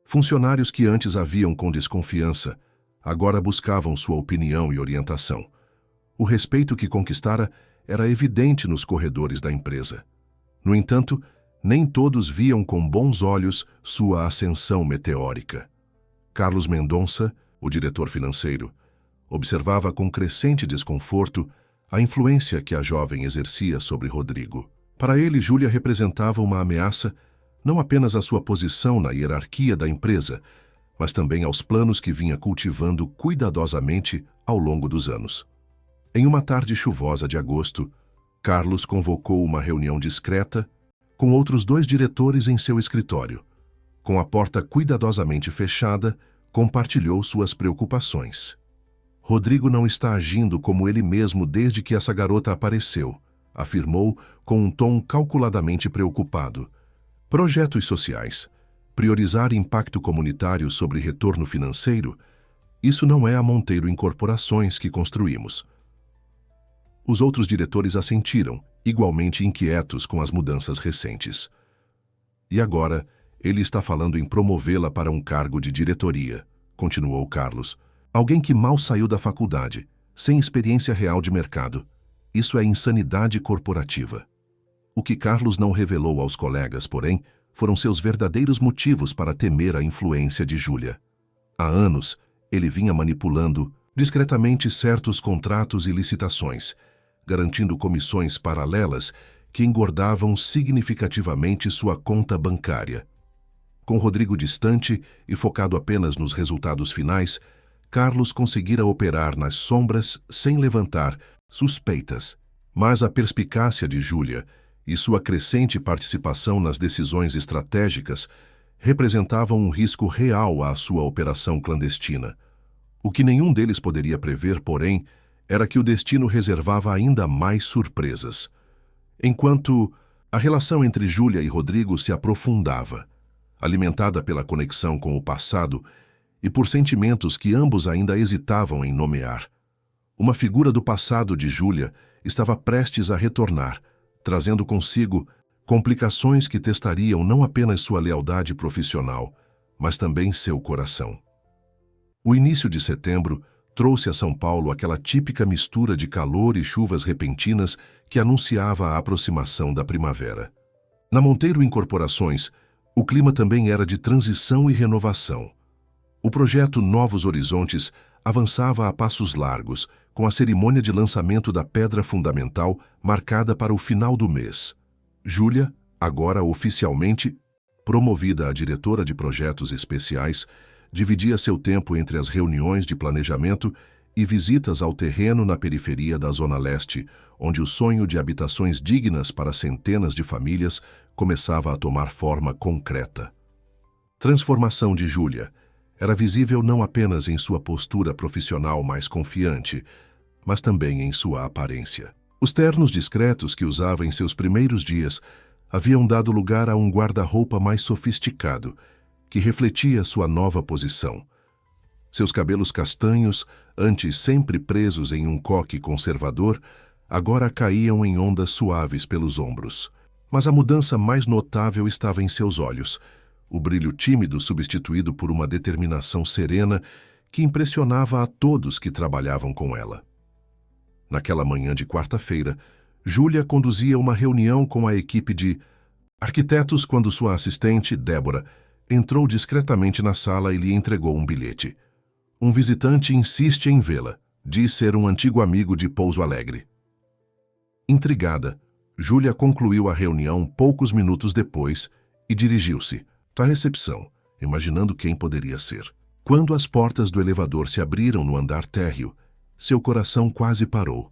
Funcionários que antes a viam com desconfiança, agora buscavam sua opinião e orientação. O respeito que conquistara era evidente nos corredores da empresa. No entanto, nem todos viam com bons olhos sua ascensão meteórica. Carlos Mendonça, o diretor financeiro, observava com crescente desconforto a influência que a jovem exercia sobre Rodrigo. Para ele, Júlia representava uma ameaça não apenas à sua posição na hierarquia da empresa, mas também aos planos que vinha cultivando cuidadosamente ao longo dos anos. Em uma tarde chuvosa de agosto, Carlos convocou uma reunião discreta com outros 2 diretores em seu escritório. Com a porta cuidadosamente fechada, compartilhou suas preocupações. Rodrigo não está agindo como ele mesmo desde que essa garota apareceu, afirmou com um tom calculadamente preocupado. Projetos sociais, priorizar impacto comunitário sobre retorno financeiro, isso não é a Monteiro Incorporações que construímos. Os outros diretores assentiram, igualmente inquietos com as mudanças recentes. E agora, ele está falando em promovê-la para um cargo de diretoria, continuou Carlos. Alguém que mal saiu da faculdade, sem experiência real de mercado. Isso é insanidade corporativa. O que Carlos não revelou aos colegas, porém, foram seus verdadeiros motivos para temer a influência de Júlia. Há anos, ele vinha manipulando discretamente certos contratos e licitações, garantindo comissões paralelas que engordavam significativamente sua conta bancária. Com Rodrigo distante e focado apenas nos resultados finais, Carlos conseguira operar nas sombras sem levantar suspeitas. Mas a perspicácia de Júlia e sua crescente participação nas decisões estratégicas representavam um risco real à sua operação clandestina. O que nenhum deles poderia prever, porém, era que o destino reservava ainda mais surpresas. Enquanto a relação entre Júlia e Rodrigo se aprofundava, alimentada pela conexão com o passado e por sentimentos que ambos ainda hesitavam em nomear. Uma figura do passado de Júlia estava prestes a retornar, trazendo consigo complicações que testariam não apenas sua lealdade profissional, mas também seu coração. O início de setembro trouxe a São Paulo aquela típica mistura de calor e chuvas repentinas que anunciava a aproximação da primavera. Na Monteiro Incorporações, o clima também era de transição e renovação. O projeto Novos Horizontes avançava a passos largos, com a cerimônia de lançamento da pedra fundamental marcada para o final do mês. Júlia, agora oficialmente promovida a diretora de projetos especiais, dividia seu tempo entre as reuniões de planejamento e visitas ao terreno na periferia da Zona Leste, onde o sonho de habitações dignas para centenas de famílias começava a tomar forma concreta. Transformação de Júlia era visível não apenas em sua postura profissional mais confiante, mas também em sua aparência. Os ternos discretos que usava em seus primeiros dias haviam dado lugar a um guarda-roupa mais sofisticado, que refletia sua nova posição. Seus cabelos castanhos, antes sempre presos em um coque conservador, agora caíam em ondas suaves pelos ombros. Mas a mudança mais notável estava em seus olhos, o brilho tímido substituído por uma determinação serena que impressionava a todos que trabalhavam com ela. Naquela manhã de quarta-feira, Júlia conduzia uma reunião com a equipe de arquitetos quando sua assistente, Débora, entrou discretamente na sala e lhe entregou um bilhete. Um visitante insiste em vê-la, diz ser um antigo amigo de Pouso Alegre. Intrigada, Júlia concluiu a reunião poucos minutos depois e dirigiu-se à recepção, imaginando quem poderia ser. Quando as portas do elevador se abriram no andar térreo, seu coração quase parou.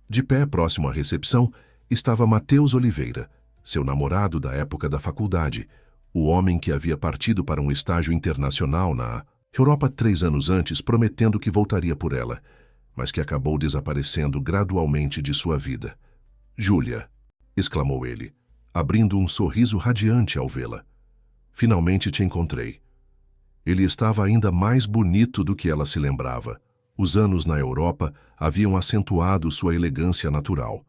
De pé próximo à recepção estava Matheus Oliveira, seu namorado da época da faculdade, o homem que havia partido para um estágio internacional na Europa 3 anos antes, prometendo que voltaria por ela, mas que acabou desaparecendo gradualmente de sua vida. "Júlia", exclamou ele, abrindo um sorriso radiante ao vê-la. "Finalmente te encontrei." Ele estava ainda mais bonito do que ela se lembrava. Os anos na Europa haviam acentuado sua elegância natural,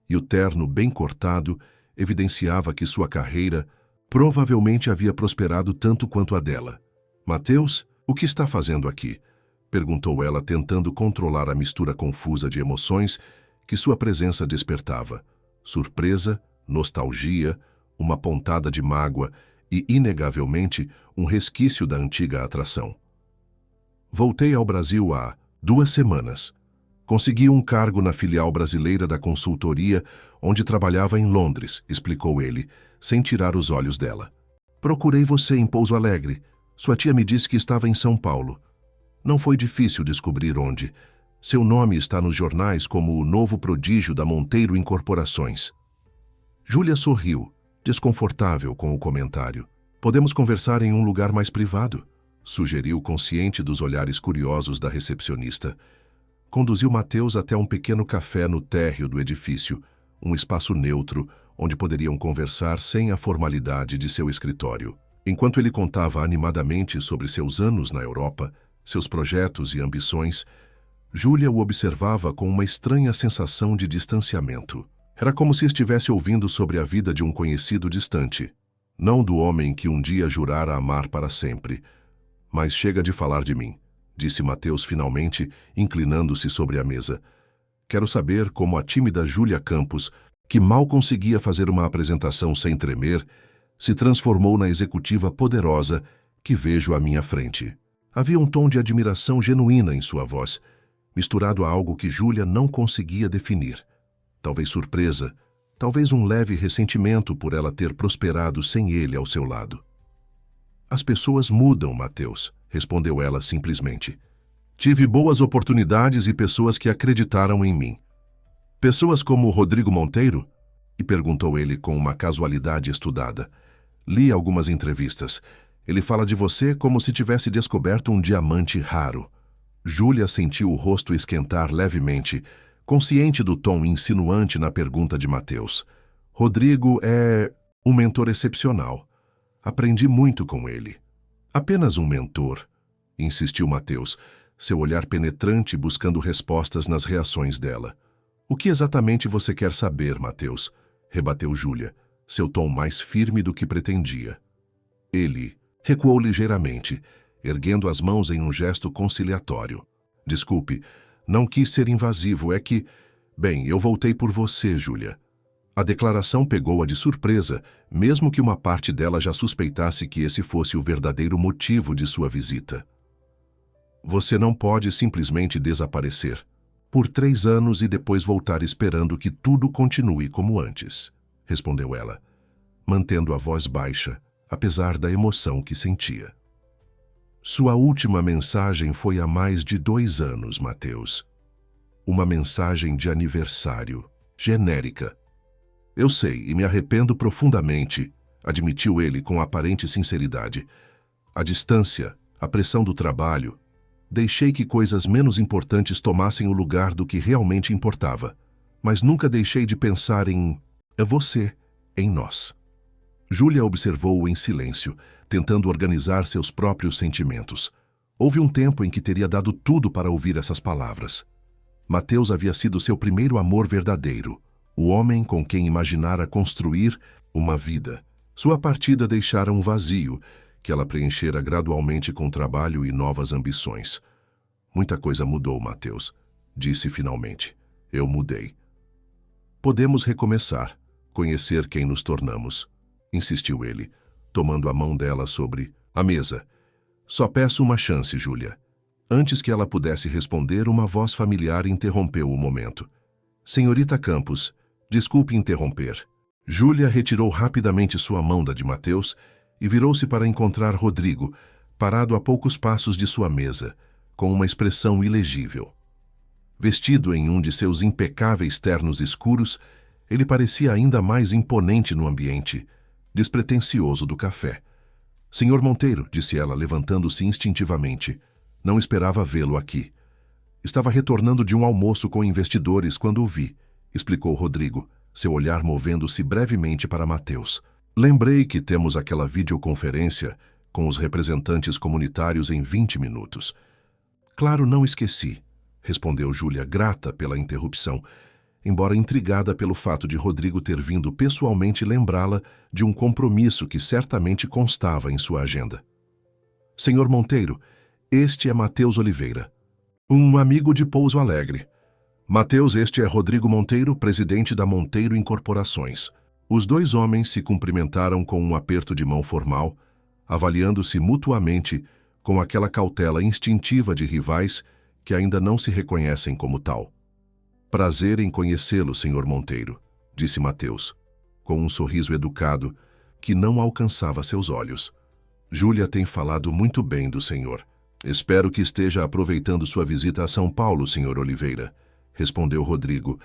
e o terno bem cortado evidenciava que sua carreira provavelmente havia prosperado tanto quanto a dela. "Matheus, o que está fazendo aqui?" perguntou ela, tentando controlar a mistura confusa de emoções que sua presença despertava. Surpresa, nostalgia, uma pontada de mágoa e, inegavelmente, um resquício da antiga atração. "Voltei ao Brasil há 2 semanas. Consegui um cargo na filial brasileira da consultoria, onde trabalhava em Londres", explicou ele, sem tirar os olhos dela. "Procurei você em Pouso Alegre. Sua tia me disse que estava em São Paulo. Não foi difícil descobrir onde. Seu nome está nos jornais como o novo prodígio da Monteiro Incorporações." Júlia sorriu, desconfortável com o comentário. "Podemos conversar em um lugar mais privado?" sugeriu, consciente dos olhares curiosos da recepcionista. Conduziu Matheus até um pequeno café no térreo do edifício, um espaço neutro, onde poderiam conversar sem a formalidade de seu escritório. Enquanto ele contava animadamente sobre seus anos na Europa, seus projetos e ambições, Júlia o observava com uma estranha sensação de distanciamento. Era como se estivesse ouvindo sobre a vida de um conhecido distante, não do homem que um dia jurara amar para sempre. "Mas chega de falar de mim", disse Matheus finalmente, inclinando-se sobre a mesa. "Quero saber como a tímida Júlia Campos, que mal conseguia fazer uma apresentação sem tremer, se transformou na executiva poderosa que vejo à minha frente." Havia um tom de admiração genuína em sua voz, misturado a algo que Júlia não conseguia definir. Talvez surpresa, talvez um leve ressentimento por ela ter prosperado sem ele ao seu lado. "As pessoas mudam, Matheus", respondeu ela simplesmente. "Tive boas oportunidades e pessoas que acreditaram em mim." "Pessoas como Rodrigo Monteiro?" e perguntou ele com uma casualidade estudada. "Li algumas entrevistas. Ele fala de você como se tivesse descoberto um diamante raro." Júlia sentiu o rosto esquentar levemente, consciente do tom insinuante na pergunta de Matheus. "Rodrigo é um mentor excepcional. Aprendi muito com ele." "Apenas um mentor", insistiu Matheus, seu olhar penetrante buscando respostas nas reações dela. "O que exatamente você quer saber, Matheus?" rebateu Júlia, seu tom mais firme do que pretendia. Ele Recuou ligeiramente, erguendo as mãos em um gesto conciliatório. Desculpe, não quis ser invasivo, é que... Bem, eu voltei por você, Júlia. A declaração pegou-a de surpresa, mesmo que uma parte dela já suspeitasse que esse fosse o verdadeiro motivo de sua visita. Você não pode simplesmente desaparecer por 3 anos e depois voltar esperando que tudo continue como antes, respondeu ela, mantendo a voz baixa, apesar da emoção que sentia. Sua última mensagem foi há mais de 2 anos, Mateus. Uma mensagem de aniversário, genérica. Eu sei e me arrependo profundamente, admitiu ele com aparente sinceridade. A distância, a pressão do trabalho, deixei que coisas menos importantes tomassem o lugar do que realmente importava, mas nunca deixei de pensar em você, em nós. Júlia observou-o em silêncio, tentando organizar seus próprios sentimentos. Houve um tempo em que teria dado tudo para ouvir essas palavras. Mateus havia sido seu primeiro amor verdadeiro, o homem com quem imaginara construir uma vida. Sua partida deixara um vazio, que ela preenchera gradualmente com trabalho e novas ambições. Muita coisa mudou, Mateus, disse finalmente. Eu mudei. Podemos recomeçar, conhecer quem nos tornamos, insistiu ele, tomando a mão dela sobre a mesa. Só peço uma chance, Júlia. Antes que ela pudesse responder, uma voz familiar interrompeu o momento. Senhorita Campos, desculpe interromper. Júlia retirou rapidamente sua mão da de Mateus e virou-se para encontrar Rodrigo, parado a poucos passos de sua mesa, com uma expressão ilegível. Vestido em um de seus impecáveis ternos escuros, ele parecia ainda mais imponente no ambiente, despretensioso do café. Senhor Monteiro, disse ela, levantando-se instintivamente. Não esperava vê-lo aqui. Estava retornando de um almoço com investidores quando o vi, explicou Rodrigo, seu olhar movendo-se brevemente para Mateus. Lembrei que temos aquela videoconferência com os representantes comunitários em 20 minutos. Claro, não esqueci, respondeu Júlia, grata pela interrupção, embora intrigada pelo fato de Rodrigo ter vindo pessoalmente lembrá-la de um compromisso que certamente constava em sua agenda. Senhor Monteiro, este é Mateus Oliveira, um amigo de Pouso Alegre. Mateus, este é Rodrigo Monteiro, presidente da Monteiro Incorporações. Os 2 homens se cumprimentaram com um aperto de mão formal, avaliando-se mutuamente com aquela cautela instintiva de rivais que ainda não se reconhecem como tal. Prazer em conhecê-lo, senhor Monteiro, disse Mateus, com um sorriso educado que não alcançava seus olhos. Júlia tem falado muito bem do senhor. Espero que esteja aproveitando sua visita a São Paulo, senhor Oliveira, respondeu Rodrigo,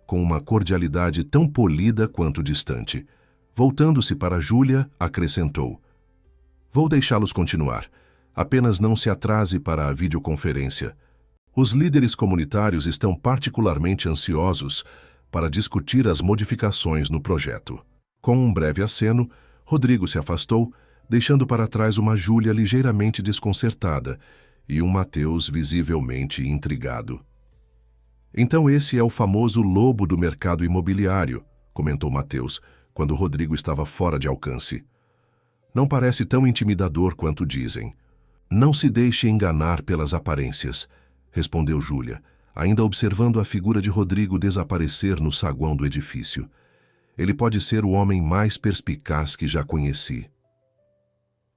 com uma cordialidade tão polida quanto distante. Voltando-se para Júlia, acrescentou: Vou deixá-los continuar. Apenas não se atrase para a videoconferência. Os líderes comunitários estão particularmente ansiosos para discutir as modificações no projeto. Com um breve aceno, Rodrigo se afastou, deixando para trás uma Júlia ligeiramente desconcertada e um Mateus visivelmente intrigado. Então esse é o famoso lobo do mercado imobiliário, comentou Mateus, quando Rodrigo estava fora de alcance. Não parece tão intimidador quanto dizem. Não se deixe enganar pelas aparências, respondeu Júlia, ainda observando a figura de Rodrigo desaparecer no saguão do edifício. Ele pode ser o homem mais perspicaz que já conheci.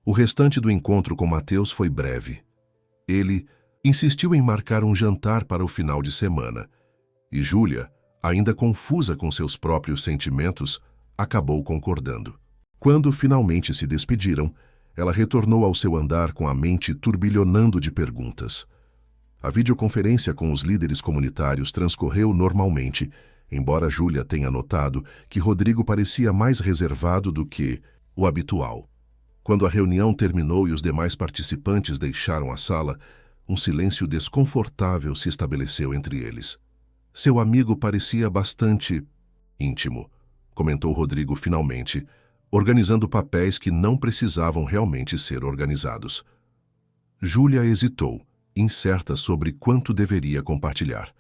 O restante do encontro com Mateus foi breve. Ele insistiu em marcar um jantar para o final de semana, e Júlia, ainda confusa com seus próprios sentimentos, acabou concordando. Quando finalmente se despediram, ela retornou ao seu andar com a mente turbilhonando de perguntas. A videoconferência com os líderes comunitários transcorreu normalmente, embora Júlia tenha notado que Rodrigo parecia mais reservado do que o habitual. Quando a reunião terminou e os demais participantes deixaram a sala, um silêncio desconfortável se estabeleceu entre eles. Seu amigo parecia bastante íntimo, comentou Rodrigo finalmente, organizando papéis que não precisavam realmente ser organizados. Júlia hesitou, incerta sobre quanto deveria compartilhar.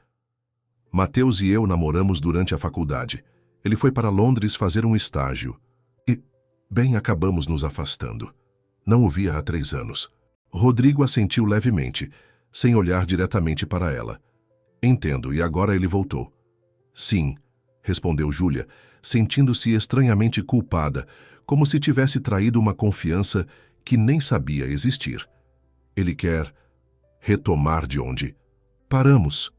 Mateus e eu namoramos durante a faculdade. Ele foi para Londres fazer um estágio. E, bem, acabamos nos afastando. Não o via há 3 anos. Rodrigo assentiu levemente, sem olhar diretamente para ela. Entendo, e agora ele voltou. Sim, respondeu Júlia, sentindo-se estranhamente culpada, como se tivesse traído uma confiança que nem sabia existir. Ele quer retomar de onde paramos.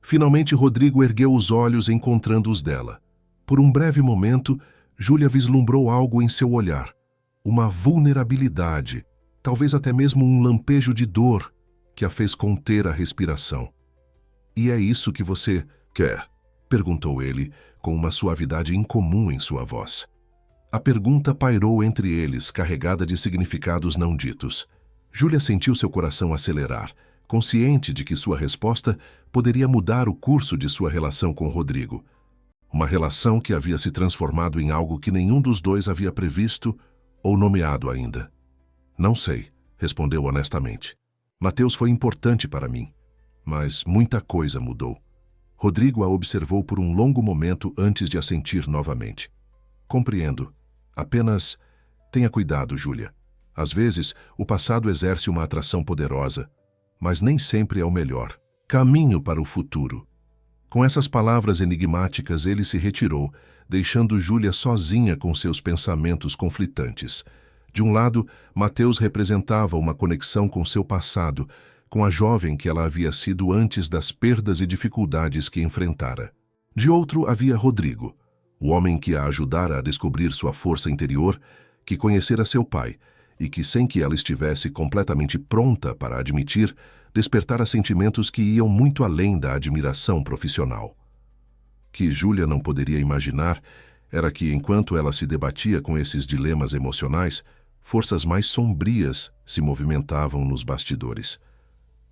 Finalmente Rodrigo ergueu os olhos encontrando os dela. Por um breve momento, Júlia vislumbrou algo em seu olhar. Uma vulnerabilidade, talvez até mesmo um lampejo de dor, que a fez conter a respiração. E é isso que você quer? Perguntou ele, com uma suavidade incomum em sua voz. A pergunta pairou entre eles, carregada de significados não ditos. Júlia sentiu seu coração acelerar, consciente de que sua resposta poderia mudar o curso de sua relação com Rodrigo. Uma relação que havia se transformado em algo que nenhum dos dois havia previsto ou nomeado ainda. Não sei, respondeu honestamente. Mateus foi importante para mim, mas muita coisa mudou. Rodrigo a observou por um longo momento antes de assentir novamente. Compreendo. Apenas tenha cuidado, Júlia. Às vezes, o passado exerce uma atração poderosa, mas nem sempre é o melhor. Caminho para o futuro. Com essas palavras enigmáticas, ele se retirou, deixando Júlia sozinha com seus pensamentos conflitantes. De um lado, Mateus representava uma conexão com seu passado, com a jovem que ela havia sido antes das perdas e dificuldades que enfrentara. De outro, havia Rodrigo, o homem que a ajudara a descobrir sua força interior, que conhecera seu pai e que, sem que ela estivesse completamente pronta para admitir, despertara sentimentos que iam muito além da admiração profissional. Que Júlia não poderia imaginar era que, enquanto ela se debatia com esses dilemas emocionais, forças mais sombrias se movimentavam nos bastidores.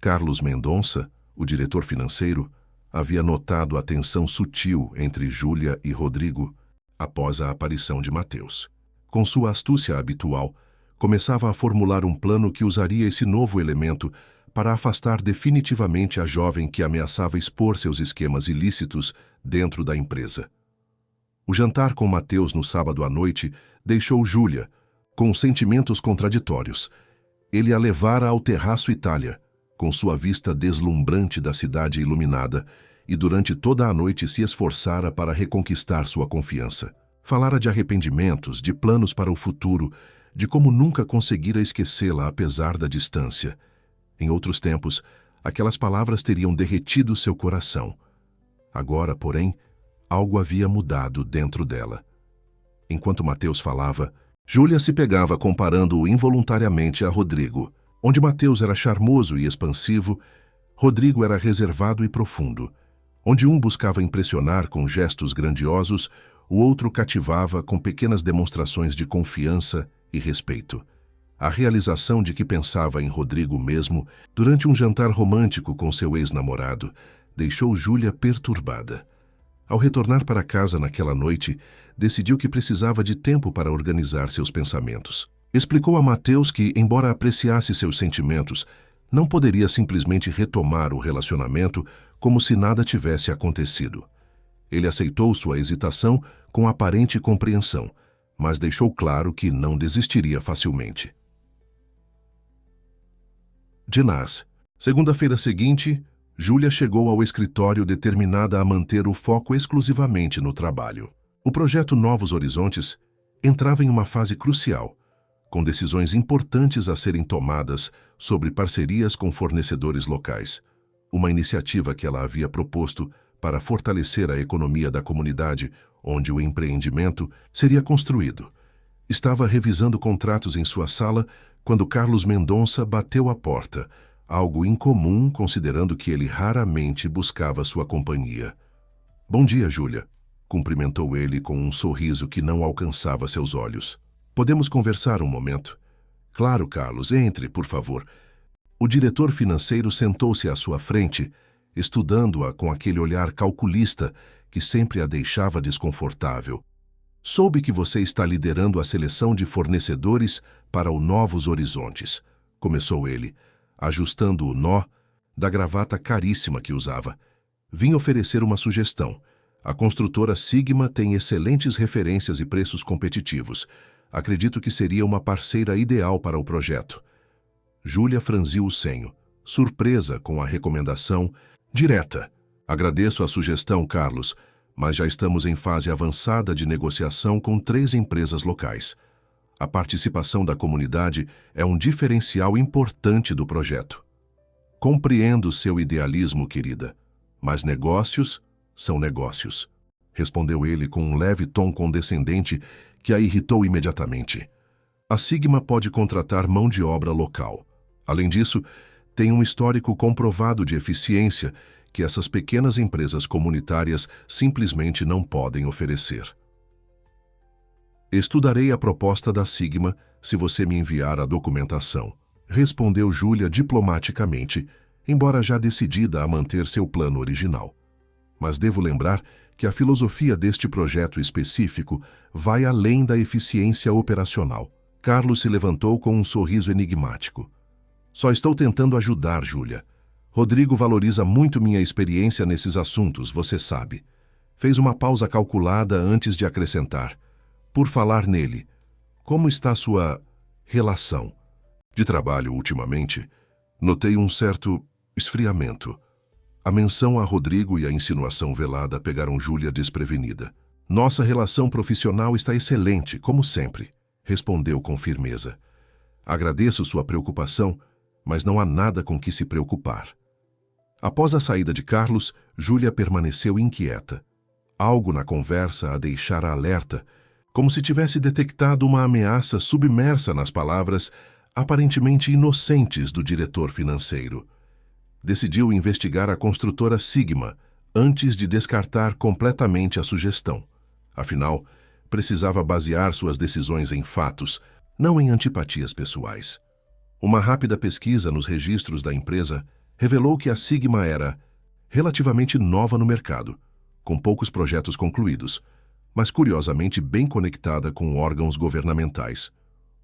Carlos Mendonça, o diretor financeiro, havia notado a tensão sutil entre Júlia e Rodrigo após a aparição de Mateus. Com sua astúcia habitual, começava a formular um plano que usaria esse novo elemento para afastar definitivamente a jovem que ameaçava expor seus esquemas ilícitos dentro da empresa. O jantar com Mateus no sábado à noite deixou Júlia com sentimentos contraditórios. Ele a levara ao Terraço Itália, com sua vista deslumbrante da cidade iluminada, e durante toda a noite se esforçara para reconquistar sua confiança. Falara de arrependimentos, de planos para o futuro, de como nunca conseguira esquecê-la apesar da distância. Em outros tempos, aquelas palavras teriam derretido seu coração. Agora, porém, algo havia mudado dentro dela. Enquanto Mateus falava, Júlia se pegava comparando-o involuntariamente a Rodrigo. Onde Mateus era charmoso e expansivo, Rodrigo era reservado e profundo. Onde um buscava impressionar com gestos grandiosos, o outro cativava com pequenas demonstrações de confiança e respeito. A realização de que pensava em Rodrigo mesmo, durante um jantar romântico com seu ex-namorado, deixou Júlia perturbada. Ao retornar para casa naquela noite, decidiu que precisava de tempo para organizar seus pensamentos. Explicou a Mateus que, embora apreciasse seus sentimentos, não poderia simplesmente retomar o relacionamento como se nada tivesse acontecido. Ele aceitou sua hesitação com aparente compreensão, mas deixou claro que não desistiria facilmente. Dinars. Segunda-feira seguinte, Júlia chegou ao escritório determinada a manter o foco exclusivamente no trabalho. O projeto Novos Horizontes entrava em uma fase crucial, com decisões importantes a serem tomadas sobre parcerias com fornecedores locais, uma iniciativa que ela havia proposto para fortalecer a economia da comunidade onde o empreendimento seria construído. Estava revisando contratos em sua sala quando Carlos Mendonça bateu à porta, algo incomum considerando que ele raramente buscava sua companhia. "Bom dia, Júlia", cumprimentou ele com um sorriso que não alcançava seus olhos. "Podemos conversar um momento?" "Claro, Carlos, entre, por favor." O diretor financeiro sentou-se à sua frente, estudando-a com aquele olhar calculista que sempre a deixava desconfortável. "Soube que você está liderando a seleção de fornecedores para o Novos Horizontes", começou ele, ajustando o nó da gravata caríssima que usava. "Vim oferecer uma sugestão. A construtora Sigma tem excelentes referências e preços competitivos. Acredito que seria uma parceira ideal para o projeto. Júlia franziu o senho, surpresa com a recomendação direta. Agradeço a sugestão, Carlos, mas já estamos em fase avançada de negociação com 3 empresas locais. A participação da comunidade é um diferencial importante do projeto. Compreendo seu idealismo, querida, mas negócios são negócios, respondeu ele com um leve tom condescendente que a irritou imediatamente. A Sigma pode contratar mão de obra local. Além disso, tem um histórico comprovado de eficiência que essas pequenas empresas comunitárias simplesmente não podem oferecer. Estudarei a proposta da Sigma se você me enviar a documentação, respondeu Júlia diplomaticamente, embora já decidida a manter seu plano original. Mas devo lembrar que a filosofia deste projeto específico vai além da eficiência operacional. Carlos se levantou com um sorriso enigmático. Só estou tentando ajudar, Júlia. Rodrigo valoriza muito minha experiência nesses assuntos, você sabe. Fez uma pausa calculada antes de acrescentar. Por falar nele, como está sua relação? De trabalho ultimamente, notei um certo esfriamento. A menção a Rodrigo e a insinuação velada pegaram Júlia desprevenida. Nossa relação profissional está excelente, como sempre, respondeu com firmeza. Agradeço sua preocupação, mas não há nada com que se preocupar. Após a saída de Carlos, Júlia permaneceu inquieta. Algo na conversa a deixara alerta, como se tivesse detectado uma ameaça submersa nas palavras aparentemente inocentes do diretor financeiro. Decidiu investigar a construtora Sigma antes de descartar completamente a sugestão. Afinal, precisava basear suas decisões em fatos, não em antipatias pessoais. Uma rápida pesquisa nos registros da empresa revelou que a Sigma era relativamente nova no mercado, com poucos projetos concluídos, mas curiosamente bem conectada com órgãos governamentais.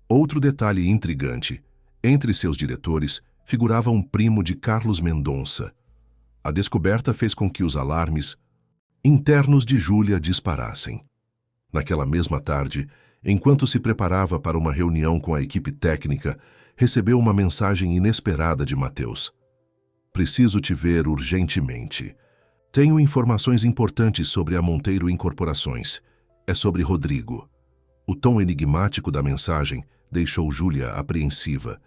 Outro detalhe intrigante: entre seus diretores figurava um primo de Carlos Mendonça. A descoberta fez com que os alarmes internos de Júlia disparassem. Naquela mesma tarde, enquanto se preparava para uma reunião com a equipe técnica, recebeu uma mensagem inesperada de Matheus. Preciso te ver urgentemente. Tenho informações importantes sobre a Monteiro Incorporações. É sobre Rodrigo. O tom enigmático da mensagem deixou Júlia apreensiva.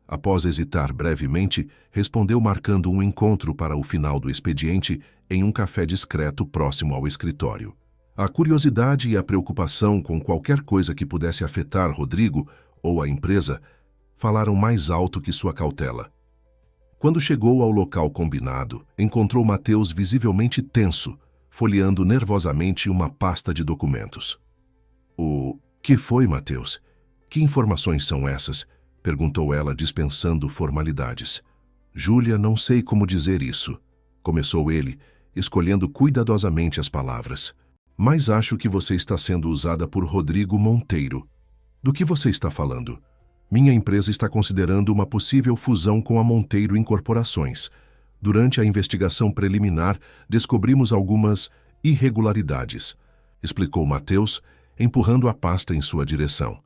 Após hesitar brevemente, respondeu marcando um encontro para o final do expediente em um café discreto próximo ao escritório. A curiosidade e a preocupação com qualquer coisa que pudesse afetar Rodrigo ou a empresa falaram mais alto que sua cautela. Quando chegou ao local combinado, encontrou Matheus visivelmente tenso, folheando nervosamente uma pasta de documentos. O que foi, Matheus? Que informações são essas? Perguntou ela, dispensando formalidades. Júlia, não sei como dizer isso, começou ele, escolhendo cuidadosamente as palavras. Mas acho que você está sendo usada por Rodrigo Monteiro. Do que você está falando? Minha empresa está considerando uma possível fusão com a Monteiro Incorporações. Durante a investigação preliminar, descobrimos algumas irregularidades, explicou Matheus, empurrando a pasta em sua direção.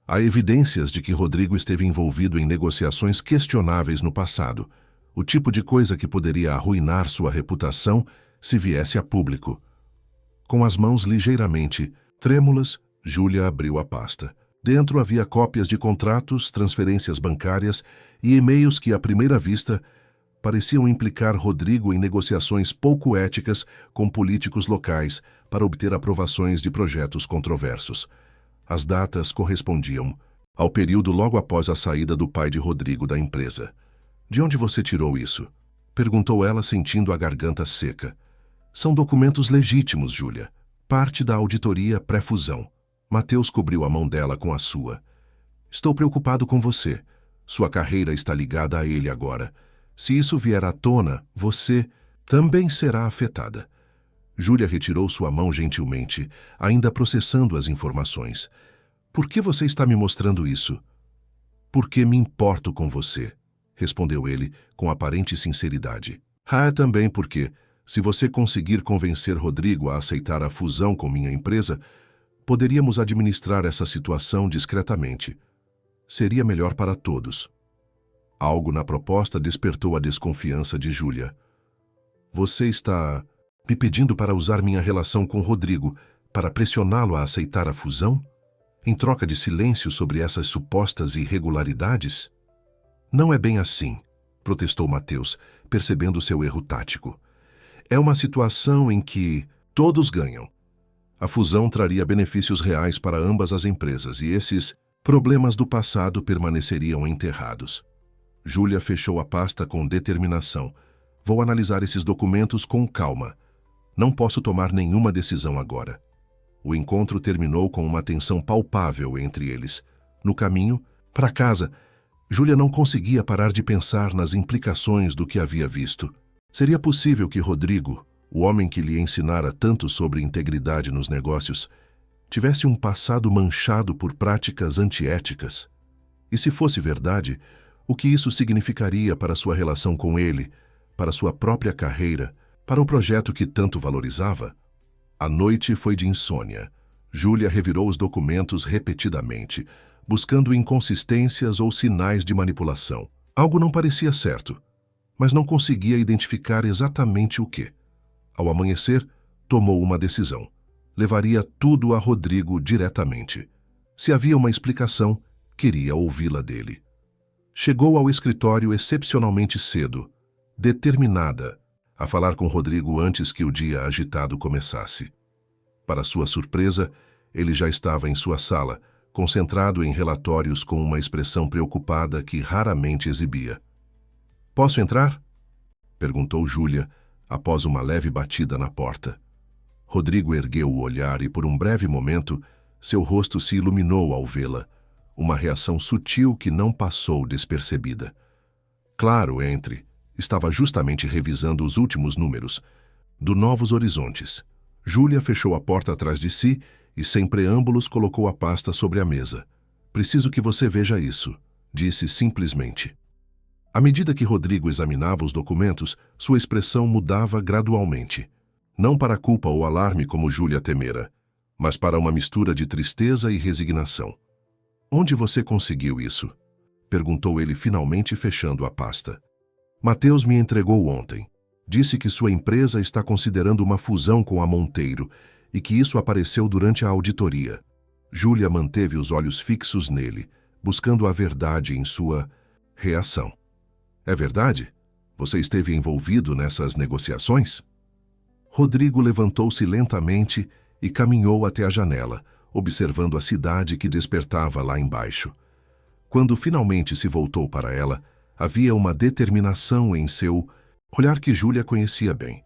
Há evidências de que Rodrigo esteve envolvido em negociações questionáveis no passado, o tipo de coisa que poderia arruinar sua reputação se viesse a público. Com as mãos ligeiramente trêmulas, Júlia abriu a pasta. Dentro havia cópias de contratos, transferências bancárias e e-mails que, à primeira vista, pareciam implicar Rodrigo em negociações pouco éticas com políticos locais para obter aprovações de projetos controversos. As datas correspondiam ao período logo após a saída do pai de Rodrigo da empresa. De onde você tirou isso? Perguntou ela, sentindo a garganta seca. São documentos legítimos, Júlia. Parte da auditoria pré-fusão. Matheus cobriu a mão dela com a sua. Estou preocupado com você. Sua carreira está ligada a ele agora. Se isso vier à tona, você também será afetada. Júlia retirou sua mão gentilmente, ainda processando as informações. Por que você está me mostrando isso? Porque me importo com você, respondeu ele com aparente sinceridade. Também porque, se você conseguir convencer Rodrigo a aceitar a fusão com minha empresa, Poderíamos administrar essa situação discretamente. Seria melhor para todos. Algo na proposta despertou a desconfiança de Júlia. Você está me pedindo para usar minha relação com Rodrigo para pressioná-lo a aceitar a fusão? Em troca de silêncio sobre essas supostas irregularidades? Não é bem assim, protestou Mateus, percebendo seu erro tático. É uma situação em que todos ganham. A fusão traria benefícios reais para ambas as empresas e esses problemas do passado permaneceriam enterrados. Júlia fechou a pasta com determinação. Vou analisar esses documentos com calma. Não posso tomar nenhuma decisão agora. O encontro terminou com uma tensão palpável entre eles. No caminho, para casa, Júlia não conseguia parar de pensar nas implicações do que havia visto. Seria possível que Rodrigo, o homem que lhe ensinara tanto sobre integridade nos negócios, tivesse um passado manchado por práticas antiéticas? E se fosse verdade, o que isso significaria para sua relação com ele, para sua própria carreira, para o projeto que tanto valorizava? A noite foi de insônia. Júlia revirou os documentos repetidamente, buscando inconsistências ou sinais de manipulação. Algo não parecia certo, mas não conseguia identificar exatamente o que. Ao amanhecer, tomou uma decisão. Levaria tudo a Rodrigo diretamente. Se havia uma explicação, queria ouvi-la dele. Chegou ao escritório excepcionalmente cedo, determinada a falar com Rodrigo antes que o dia agitado começasse. Para sua surpresa, ele já estava em sua sala, concentrado em relatórios com uma expressão preocupada que raramente exibia. "Posso entrar?" perguntou Júlia, após uma leve batida na porta. Rodrigo ergueu o olhar e, por um breve momento, seu rosto se iluminou ao vê-la, uma reação sutil que não passou despercebida. "Claro, entre." Estava justamente revisando os últimos números do Novos Horizontes. Júlia fechou a porta atrás de si e, sem preâmbulos, colocou a pasta sobre a mesa. "Preciso que você veja isso", disse simplesmente. À medida que Rodrigo examinava os documentos, sua expressão mudava gradualmente. Não para culpa ou alarme como Júlia temera, mas para uma mistura de tristeza e resignação. "Onde você conseguiu isso?" perguntou ele finalmente, fechando a pasta. "Mateus me entregou ontem. Disse que sua empresa está considerando uma fusão com a Monteiro e que isso apareceu durante a auditoria." Júlia manteve os olhos fixos nele, buscando a verdade em sua reação. "É verdade? Você esteve envolvido nessas negociações?" Rodrigo levantou-se lentamente e caminhou até a janela, observando a cidade que despertava lá embaixo. Quando finalmente se voltou para ela, havia uma determinação em seu olhar que Júlia conhecia bem.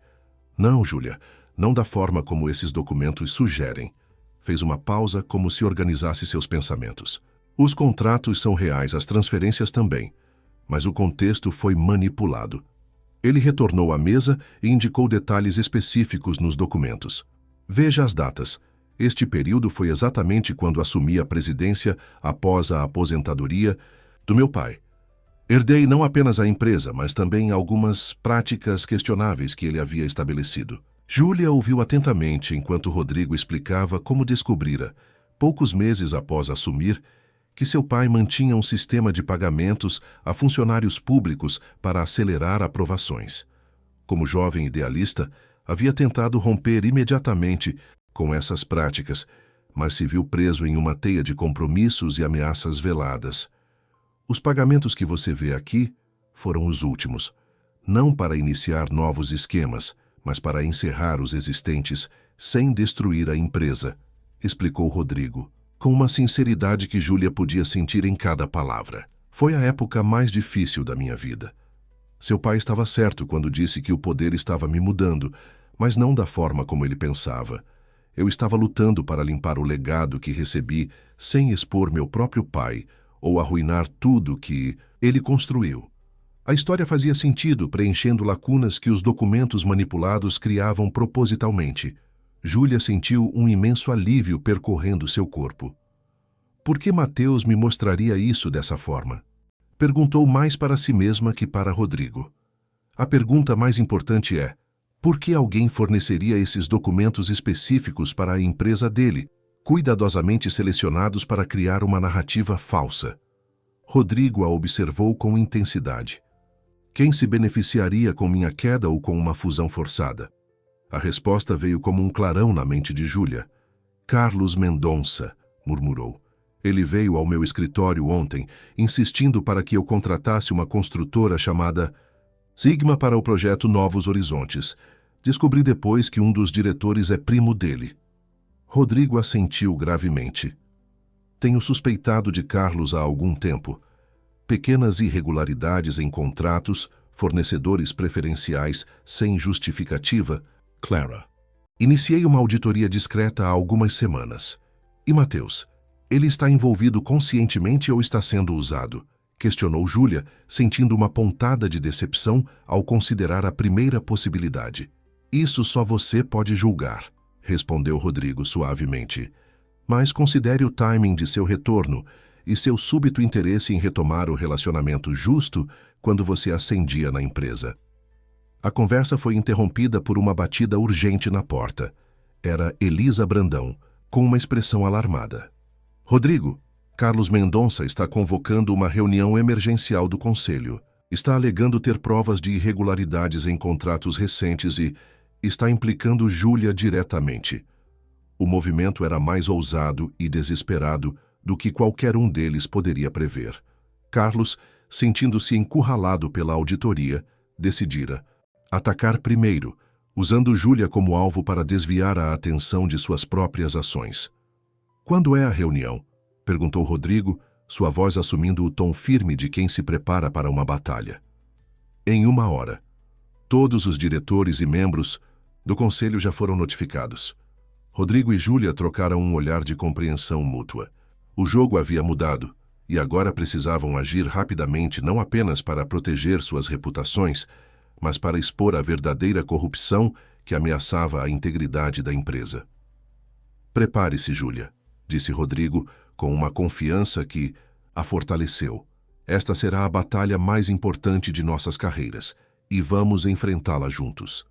"Não, Júlia, não da forma como esses documentos sugerem." Fez uma pausa como se organizasse seus pensamentos. "Os contratos são reais, as transferências também, mas o contexto foi manipulado." Ele retornou à mesa e indicou detalhes específicos nos documentos. "Veja as datas. Este período foi exatamente quando assumi a presidência após a aposentadoria do meu pai. Herdei não apenas a empresa, mas também algumas práticas questionáveis que ele havia estabelecido." Júlia ouviu atentamente enquanto Rodrigo explicava como descobrira, poucos meses após assumir, que seu pai mantinha um sistema de pagamentos a funcionários públicos para acelerar aprovações. Como jovem idealista, havia tentado romper imediatamente com essas práticas, mas se viu preso em uma teia de compromissos e ameaças veladas. "Os pagamentos que você vê aqui foram os últimos, não para iniciar novos esquemas, mas para encerrar os existentes sem destruir a empresa", explicou Rodrigo, com uma sinceridade que Júlia podia sentir em cada palavra. "Foi a época mais difícil da minha vida. Seu pai estava certo quando disse que o poder estava me mudando, mas não da forma como ele pensava. Eu estava lutando para limpar o legado que recebi sem expor meu próprio pai ou arruinar tudo que ele construiu." A história fazia sentido, preenchendo lacunas que os documentos manipulados criavam propositalmente. Júlia sentiu um imenso alívio percorrendo seu corpo. "Por que Mateus me mostraria isso dessa forma?" Perguntou mais para si mesma que para Rodrigo. A pergunta mais importante é: por que alguém forneceria esses documentos específicos para a empresa dele, cuidadosamente selecionados para criar uma narrativa falsa. Rodrigo a observou com intensidade. Quem se beneficiaria com minha queda ou com uma fusão forçada? A resposta veio como um clarão na mente de Júlia. Carlos Mendonça, murmurou. Ele veio ao meu escritório ontem, insistindo para que eu contratasse uma construtora chamada Sigma para o projeto Novos Horizontes. Descobri depois que um dos diretores é primo dele. Rodrigo assentiu gravemente. Tenho suspeitado de Carlos há algum tempo. Pequenas irregularidades em contratos, fornecedores preferenciais sem justificativa. Clara. Iniciei uma auditoria discreta há algumas semanas. E Mateus, ele está envolvido conscientemente ou está sendo usado? Questionou Júlia, sentindo uma pontada de decepção ao considerar a primeira possibilidade. Isso só você pode julgar, respondeu Rodrigo suavemente. Mas considere o timing de seu retorno e seu súbito interesse em retomar o relacionamento justo quando você ascendia na empresa. A conversa foi interrompida por uma batida urgente na porta. Era Elisa Brandão, com uma expressão alarmada. Rodrigo, Carlos Mendonça está convocando uma reunião emergencial do Conselho. Está alegando ter provas de irregularidades em contratos recentes e está implicando Júlia diretamente. O movimento era mais ousado e desesperado do que qualquer um deles poderia prever. Carlos, sentindo-se encurralado pela auditoria, decidira atacar primeiro, usando Júlia como alvo para desviar a atenção de suas próprias ações. Quando é a reunião? Perguntou Rodrigo, sua voz assumindo o tom firme de quem se prepara para uma batalha. Em 1 hora. Todos os diretores e membros do conselho já foram notificados. Rodrigo e Júlia trocaram um olhar de compreensão mútua. O jogo havia mudado, e agora precisavam agir rapidamente não apenas para proteger suas reputações, mas para expor a verdadeira corrupção que ameaçava a integridade da empresa. Prepare-se, Júlia, disse Rodrigo, com uma confiança que a fortaleceu. Esta será a batalha mais importante de nossas carreiras, e vamos enfrentá-la juntos.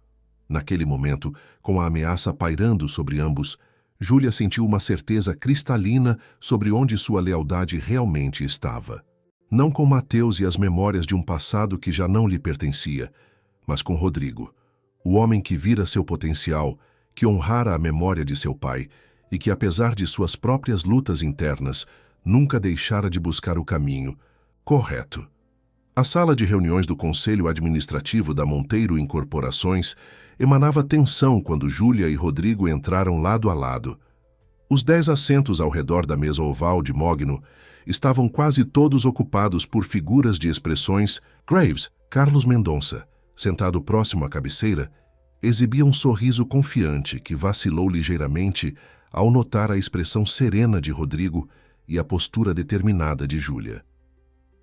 Naquele momento, com a ameaça pairando sobre ambos, Júlia sentiu uma certeza cristalina sobre onde sua lealdade realmente estava. Não com Mateus e as memórias de um passado que já não lhe pertencia, mas com Rodrigo, o homem que vira seu potencial, que honrara a memória de seu pai e que, apesar de suas próprias lutas internas, nunca deixara de buscar o caminho correto. A sala de reuniões do Conselho Administrativo da Monteiro Incorporações emanava tensão quando Júlia e Rodrigo entraram lado a lado. Os 10 assentos ao redor da mesa oval de mogno estavam quase todos ocupados por figuras de expressões. Graves, Carlos Mendonça, sentado próximo à cabeceira, exibia um sorriso confiante que vacilou ligeiramente ao notar a expressão serena de Rodrigo e a postura determinada de Júlia.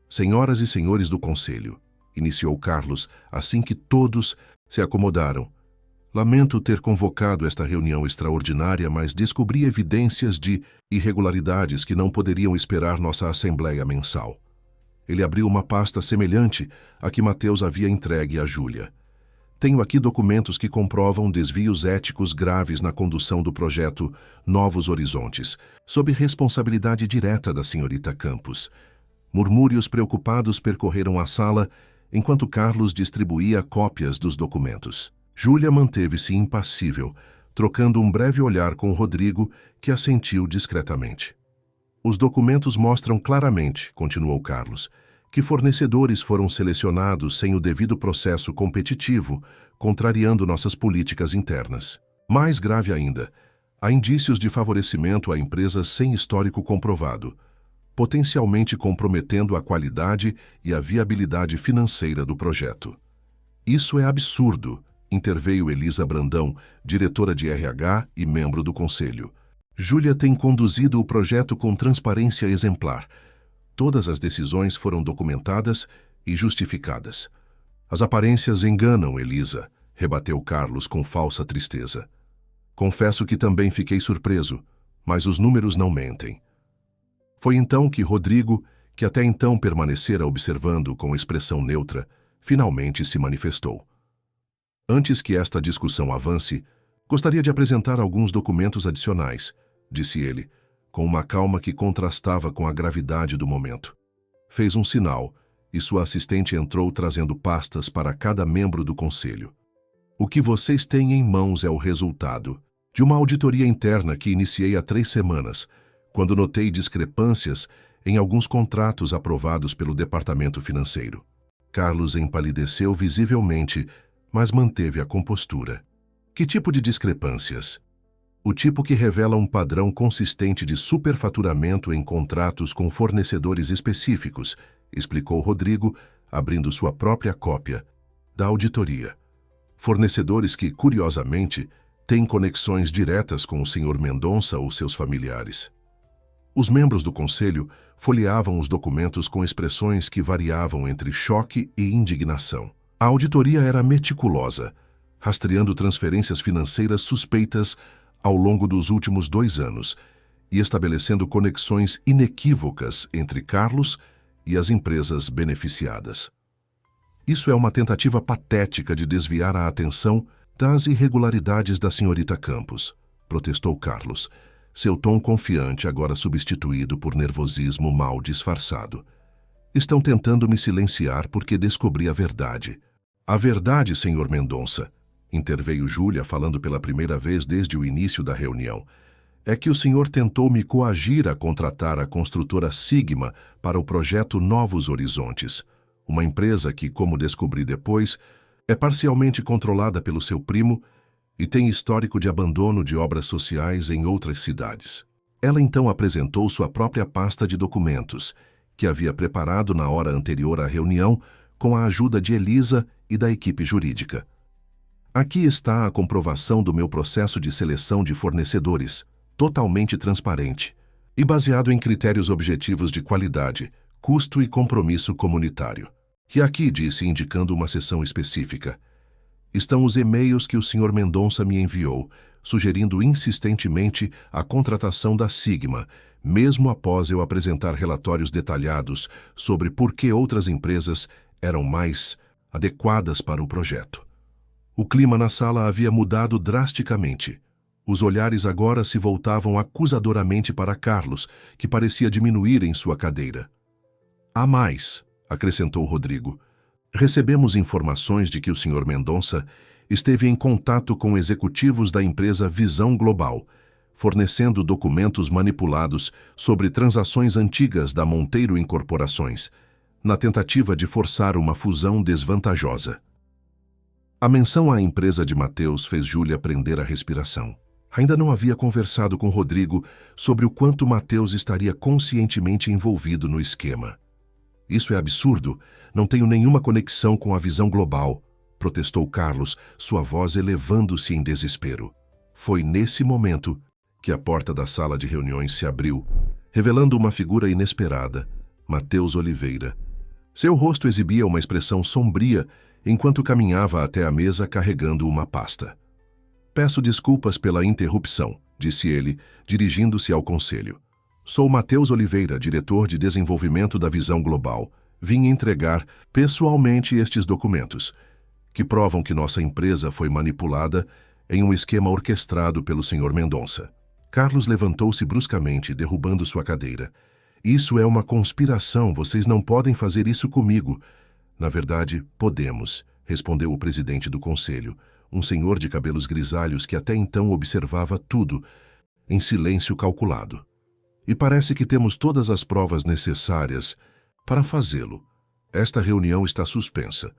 Senhoras e senhores do Conselho, iniciou Carlos assim que todos se acomodaram. Lamento ter convocado esta reunião extraordinária, mas descobri evidências de irregularidades que não poderiam esperar nossa assembleia mensal. Ele abriu uma pasta semelhante à que Mateus havia entregue a Júlia. Tenho aqui documentos que comprovam desvios éticos graves na condução do projeto Novos Horizontes, sob responsabilidade direta da senhorita Campos. Murmúrios preocupados percorreram a sala enquanto Carlos distribuía cópias dos documentos. Júlia manteve-se impassível, trocando um breve olhar com Rodrigo, que assentiu discretamente. Os documentos mostram claramente, continuou Carlos, que fornecedores foram selecionados sem o devido processo competitivo, contrariando nossas políticas internas. Mais grave ainda, há indícios de favorecimento a empresas sem histórico comprovado, potencialmente comprometendo a qualidade e a viabilidade financeira do projeto. Isso é absurdo, interveio Elisa Brandão, diretora de RH e membro do conselho. Júlia tem conduzido o projeto com transparência exemplar. Todas as decisões foram documentadas e justificadas. As aparências enganam, Elisa, rebateu Carlos com falsa tristeza. Confesso que também fiquei surpreso, mas os números não mentem. Foi então que Rodrigo, que até então permanecera observando com expressão neutra, finalmente se manifestou. Antes que esta discussão avance, gostaria de apresentar alguns documentos adicionais, disse ele, com uma calma que contrastava com a gravidade do momento. Fez um sinal, e sua assistente entrou trazendo pastas para cada membro do conselho. O que vocês têm em mãos é o resultado de uma auditoria interna que iniciei há 3 semanas, quando notei discrepâncias em alguns contratos aprovados pelo departamento financeiro. Carlos empalideceu visivelmente, mas manteve a compostura. Que tipo de discrepâncias? O tipo que revela um padrão consistente de superfaturamento em contratos com fornecedores específicos, explicou Rodrigo, abrindo sua própria cópia da auditoria. Fornecedores que, curiosamente, têm conexões diretas com o Sr. Mendonça ou seus familiares. Os membros do conselho folheavam os documentos com expressões que variavam entre choque e indignação. A auditoria era meticulosa, rastreando transferências financeiras suspeitas ao longo dos últimos 2 anos e estabelecendo conexões inequívocas entre Carlos e as empresas beneficiadas. Isso é uma tentativa patética de desviar a atenção das irregularidades da senhorita Campos, protestou Carlos, seu tom confiante agora substituído por nervosismo mal disfarçado. Estão tentando me silenciar porque descobri a verdade. A verdade, Sr. Mendonça, interveio Júlia falando pela primeira vez desde o início da reunião, é que o senhor tentou me coagir a contratar a construtora Sigma para o projeto Novos Horizontes, uma empresa que, como descobri depois, é parcialmente controlada pelo seu primo e tem histórico de abandono de obras sociais em outras cidades. Ela então apresentou sua própria pasta de documentos, que havia preparado na hora anterior à reunião com a ajuda de Elisa e da equipe jurídica. Aqui está a comprovação do meu processo de seleção de fornecedores, totalmente transparente e baseado em critérios objetivos de qualidade, custo e compromisso comunitário. E aqui, disse, indicando uma seção específica, estão os e-mails que o Sr. Mendonça me enviou, sugerindo insistentemente a contratação da Sigma, mesmo após eu apresentar relatórios detalhados sobre por que outras empresas eram mais adequadas para o projeto. O clima na sala havia mudado drasticamente. Os olhares agora se voltavam acusadoramente para Carlos, que parecia diminuir em sua cadeira. Há mais, acrescentou Rodrigo. Recebemos informações de que o Sr. Mendonça esteve em contato com executivos da empresa Visão Global, fornecendo documentos manipulados sobre transações antigas da Monteiro Incorporações, na tentativa de forçar uma fusão desvantajosa. A menção à empresa de Mateus fez Júlia prender a respiração. Ainda não havia conversado com Rodrigo sobre o quanto Mateus estaria conscientemente envolvido no esquema. Isso é absurdo. Não tenho nenhuma conexão com a Visão Global, protestou Carlos, sua voz elevando-se em desespero. Foi nesse momento que a porta da sala de reuniões se abriu, revelando uma figura inesperada, Mateus Oliveira. Seu rosto exibia uma expressão sombria enquanto caminhava até a mesa carregando uma pasta. Peço desculpas pela interrupção, disse ele, dirigindo-se ao conselho. Sou Mateus Oliveira, diretor de desenvolvimento da Visão Global. Vim entregar pessoalmente estes documentos, que provam que nossa empresa foi manipulada em um esquema orquestrado pelo Sr. Mendonça. Carlos levantou-se bruscamente, derrubando sua cadeira. Isso é uma conspiração, vocês não podem fazer isso comigo. Na verdade, podemos, respondeu o presidente do conselho, um senhor de cabelos grisalhos que até então observava tudo, em silêncio calculado. E parece que temos todas as provas necessárias para fazê-lo. Esta reunião está suspensa.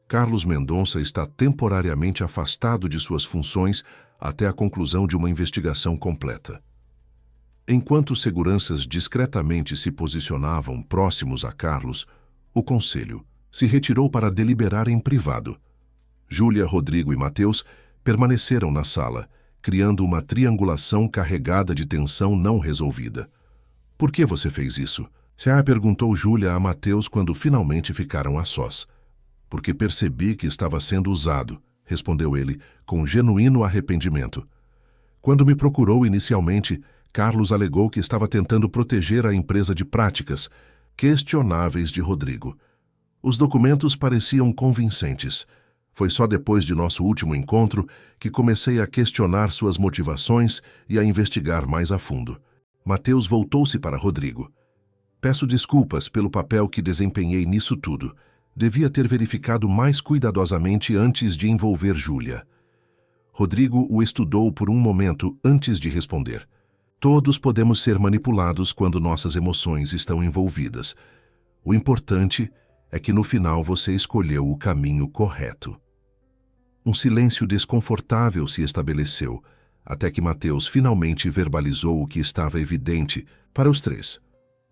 Carlos Mendonça está temporariamente afastado de suas funções até a conclusão de uma investigação completa. Enquanto os seguranças discretamente se posicionavam próximos a Carlos, o conselho se retirou para deliberar em privado. Júlia, Rodrigo e Mateus permaneceram na sala, criando uma triangulação carregada de tensão não resolvida. Por que você fez isso? Já perguntou Júlia a Mateus quando finalmente ficaram a sós. Porque percebi que estava sendo usado, respondeu ele, com genuíno arrependimento. Quando me procurou inicialmente, Carlos alegou que estava tentando proteger a empresa de práticas questionáveis de Rodrigo. Os documentos pareciam convincentes, Foi só depois de nosso último encontro que comecei a questionar suas motivações e a investigar mais a fundo. Mateus voltou-se para Rodrigo. Peço desculpas pelo papel que desempenhei nisso tudo. Devia ter verificado mais cuidadosamente antes de envolver Júlia. Rodrigo o estudou por um momento antes de responder. Todos podemos ser manipulados quando nossas emoções estão envolvidas. O importante é que no final você escolheu o caminho correto. Um silêncio desconfortável se estabeleceu, até que Mateus finalmente verbalizou o que estava evidente para os três.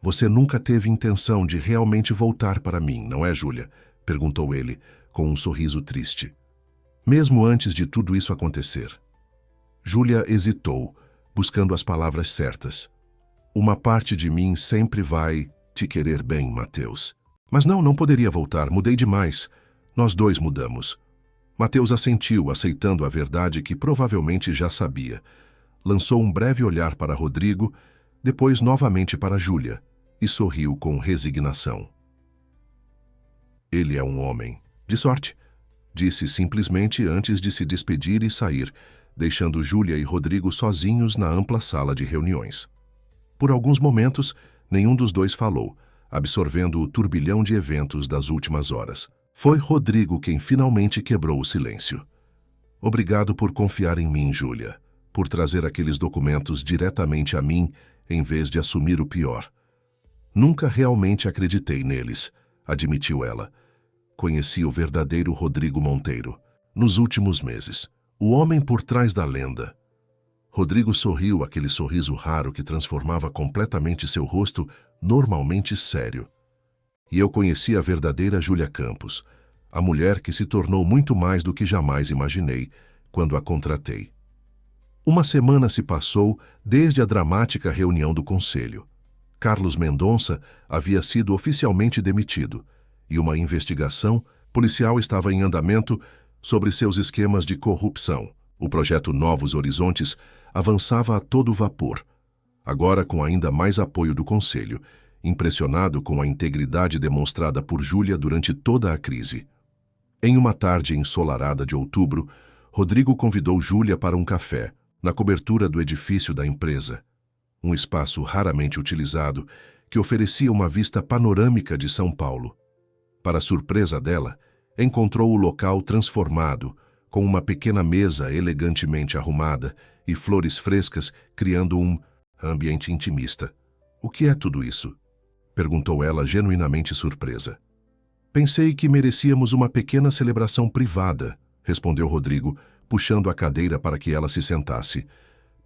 Você nunca teve intenção de realmente voltar para mim, não é, Júlia? Perguntou ele, com um sorriso triste. Mesmo antes de tudo isso acontecer. Júlia hesitou, buscando as palavras certas. Uma parte de mim sempre vai te querer bem, Mateus. Mas não poderia voltar, mudei demais. Nós dois mudamos. Mateus assentiu, aceitando a verdade que provavelmente já sabia. Lançou um breve olhar para Rodrigo, depois novamente para Júlia, e sorriu com resignação. Ele é um homem. De sorte, disse simplesmente antes de se despedir e sair, deixando Júlia e Rodrigo sozinhos na ampla sala de reuniões. Por alguns momentos, nenhum dos dois falou, absorvendo o turbilhão de eventos das últimas horas. Foi Rodrigo quem finalmente quebrou o silêncio. Obrigado por confiar em mim, Júlia, por trazer aqueles documentos diretamente a mim em vez de assumir o pior. Nunca realmente acreditei neles, admitiu ela. Conheci o verdadeiro Rodrigo Monteiro, nos últimos meses, o homem por trás da lenda. Rodrigo sorriu, aquele sorriso raro que transformava completamente seu rosto normalmente sério. E eu conheci a verdadeira Júlia Campos, a mulher que se tornou muito mais do que jamais imaginei quando a contratei. Uma semana se passou desde a dramática reunião do conselho. Carlos Mendonça havia sido oficialmente demitido e uma investigação policial estava em andamento sobre seus esquemas de corrupção. O projeto Novos Horizontes avançava a todo vapor, agora com ainda mais apoio do conselho, impressionado com a integridade demonstrada por Júlia durante toda a crise. Em uma tarde ensolarada de outubro, Rodrigo convidou Júlia para um café, na cobertura do edifício da empresa, um espaço raramente utilizado que oferecia uma vista panorâmica de São Paulo. Para surpresa dela, encontrou o local transformado, com uma pequena mesa elegantemente arrumada e flores frescas, criando um ambiente intimista. O que é tudo isso? Perguntou ela, genuinamente surpresa. Pensei que merecíamos uma pequena celebração privada, respondeu Rodrigo, puxando a cadeira para que ela se sentasse.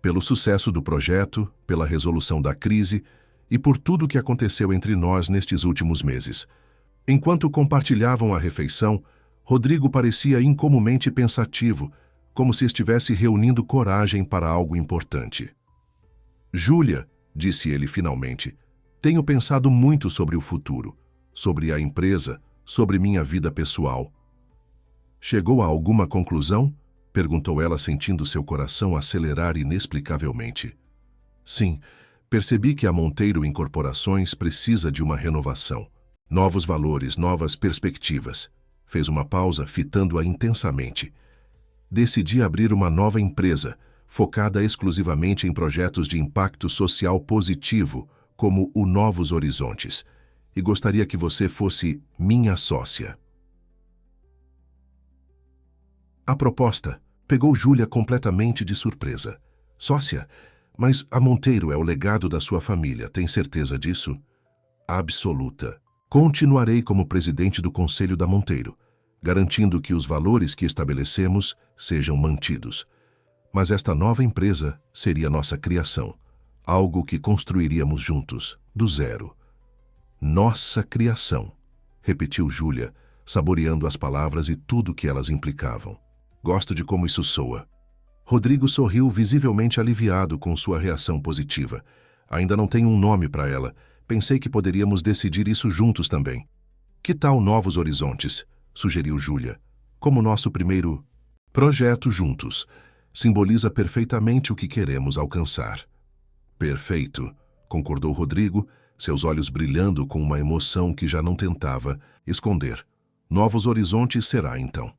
Pelo sucesso do projeto, pela resolução da crise e por tudo o que aconteceu entre nós nestes últimos meses. Enquanto compartilhavam a refeição, Rodrigo parecia incomumente pensativo, como se estivesse reunindo coragem para algo importante. Júlia, disse ele finalmente, tenho pensado muito sobre o futuro, sobre a empresa, sobre minha vida pessoal. Chegou a alguma conclusão? Perguntou ela, sentindo seu coração acelerar inexplicavelmente. Sim, percebi que a Monteiro Incorporações precisa de uma renovação. Novos valores, novas perspectivas. Fez uma pausa, fitando-a intensamente. Decidi abrir uma nova empresa, focada exclusivamente em projetos de impacto social positivo, como o Novos Horizontes, e gostaria que você fosse minha sócia. A proposta pegou Júlia completamente de surpresa. Sócia? Mas a Monteiro é o legado da sua família, tem certeza disso? Absoluta. Continuarei como presidente do Conselho da Monteiro, garantindo que os valores que estabelecemos sejam mantidos. Mas esta nova empresa seria nossa criação, algo que construiríamos juntos, do zero. Nossa criação, repetiu Júlia, saboreando as palavras e tudo o que elas implicavam. Gosto de como isso soa. Rodrigo sorriu, visivelmente aliviado com sua reação positiva. Ainda não tenho um nome para ela. Pensei que poderíamos decidir isso juntos também. Que tal Novos Horizontes? Sugeriu Júlia. Como nosso primeiro projeto juntos. Simboliza perfeitamente o que queremos alcançar. Perfeito, concordou Rodrigo, seus olhos brilhando com uma emoção que já não tentava esconder. Novos Horizontes será, então.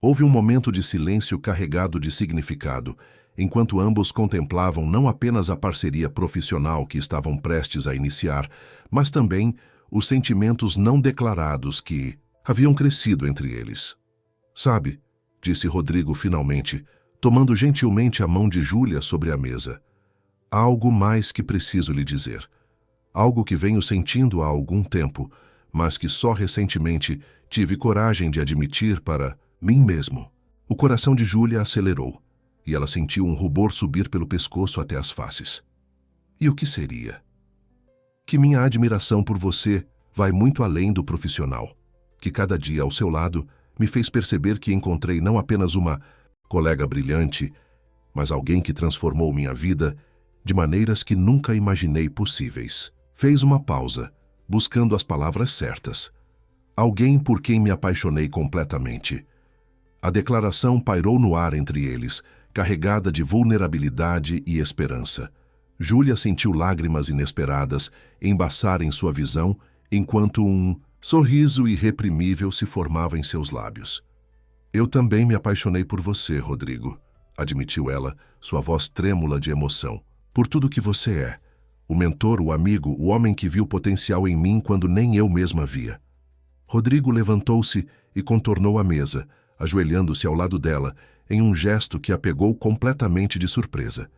Houve um momento de silêncio carregado de significado, enquanto ambos contemplavam não apenas a parceria profissional que estavam prestes a iniciar, mas também os sentimentos não declarados que haviam crescido entre eles. Sabe, disse Rodrigo finalmente, tomando gentilmente a mão de Júlia sobre a mesa. Há algo mais que preciso lhe dizer. Algo que venho sentindo há algum tempo, mas que só recentemente tive coragem de admitir para mim mesmo. O coração de Júlia acelerou, e ela sentiu um rubor subir pelo pescoço até as faces. E o que seria? Que minha admiração por você vai muito além do profissional, que cada dia ao seu lado me fez perceber que encontrei não apenas uma colega brilhante, mas alguém que transformou minha vida de maneiras que nunca imaginei possíveis. Fez uma pausa, buscando as palavras certas. Alguém por quem me apaixonei completamente. A declaração pairou no ar entre eles, carregada de vulnerabilidade e esperança. Júlia sentiu lágrimas inesperadas embaçarem sua visão, enquanto um sorriso irreprimível se formava em seus lábios. Eu também me apaixonei por você, Rodrigo, admitiu ela, sua voz trêmula de emoção. Por tudo que você é. O mentor, o amigo, o homem que viu potencial em mim quando nem eu mesma via. Rodrigo levantou-se e contornou a mesa, ajoelhando-se ao lado dela, em um gesto que a pegou completamente de surpresa.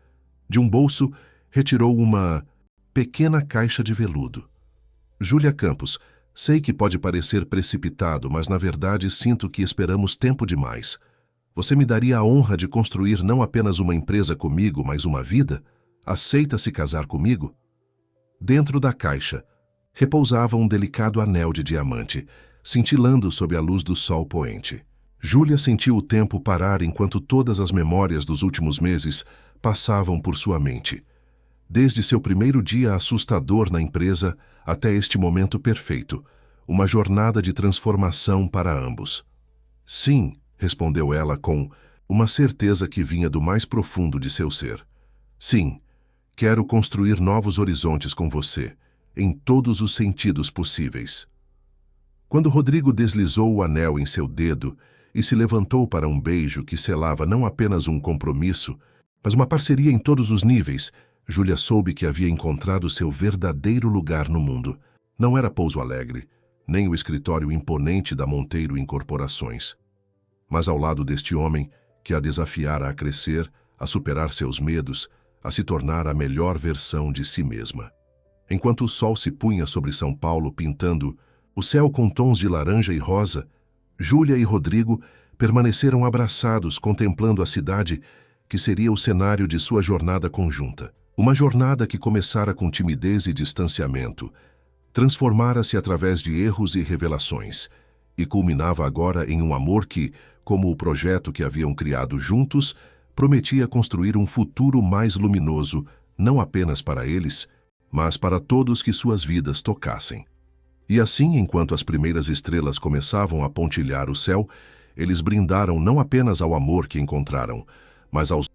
De um bolso, retirou uma pequena caixa de veludo. Júlia Campos, sei que pode parecer precipitado, mas na verdade sinto que esperamos tempo demais. Você me daria a honra de construir não apenas uma empresa comigo, mas uma vida? Aceita se casar comigo? Dentro da caixa, repousava um delicado anel de diamante, cintilando sob a luz do sol poente. Júlia sentiu o tempo parar enquanto todas as memórias dos últimos meses passavam por sua mente. Desde seu primeiro dia assustador na empresa até este momento perfeito, uma jornada de transformação para ambos. Sim, respondeu ela com uma certeza que vinha do mais profundo de seu ser. Sim, quero construir novos horizontes com você, em todos os sentidos possíveis. Quando Rodrigo deslizou o anel em seu dedo e se levantou para um beijo que selava não apenas um compromisso, mas uma parceria em todos os níveis, Júlia soube que havia encontrado seu verdadeiro lugar no mundo. Não era Pouso Alegre, nem o escritório imponente da Monteiro Incorporações, mas ao lado deste homem que a desafiara a crescer, a superar seus medos, a se tornar a melhor versão de si mesma. Enquanto o sol se punha sobre São Paulo pintando o céu com tons de laranja e rosa, Júlia e Rodrigo permaneceram abraçados contemplando a cidade que seria o cenário de sua jornada conjunta. Uma jornada que começara com timidez e distanciamento, transformara-se através de erros e revelações, e culminava agora em um amor que, como o projeto que haviam criado juntos, prometia construir um futuro mais luminoso, não apenas para eles, mas para todos que suas vidas tocassem. E assim, enquanto as primeiras estrelas começavam a pontilhar o céu, eles brindaram não apenas ao amor que encontraram, mas aos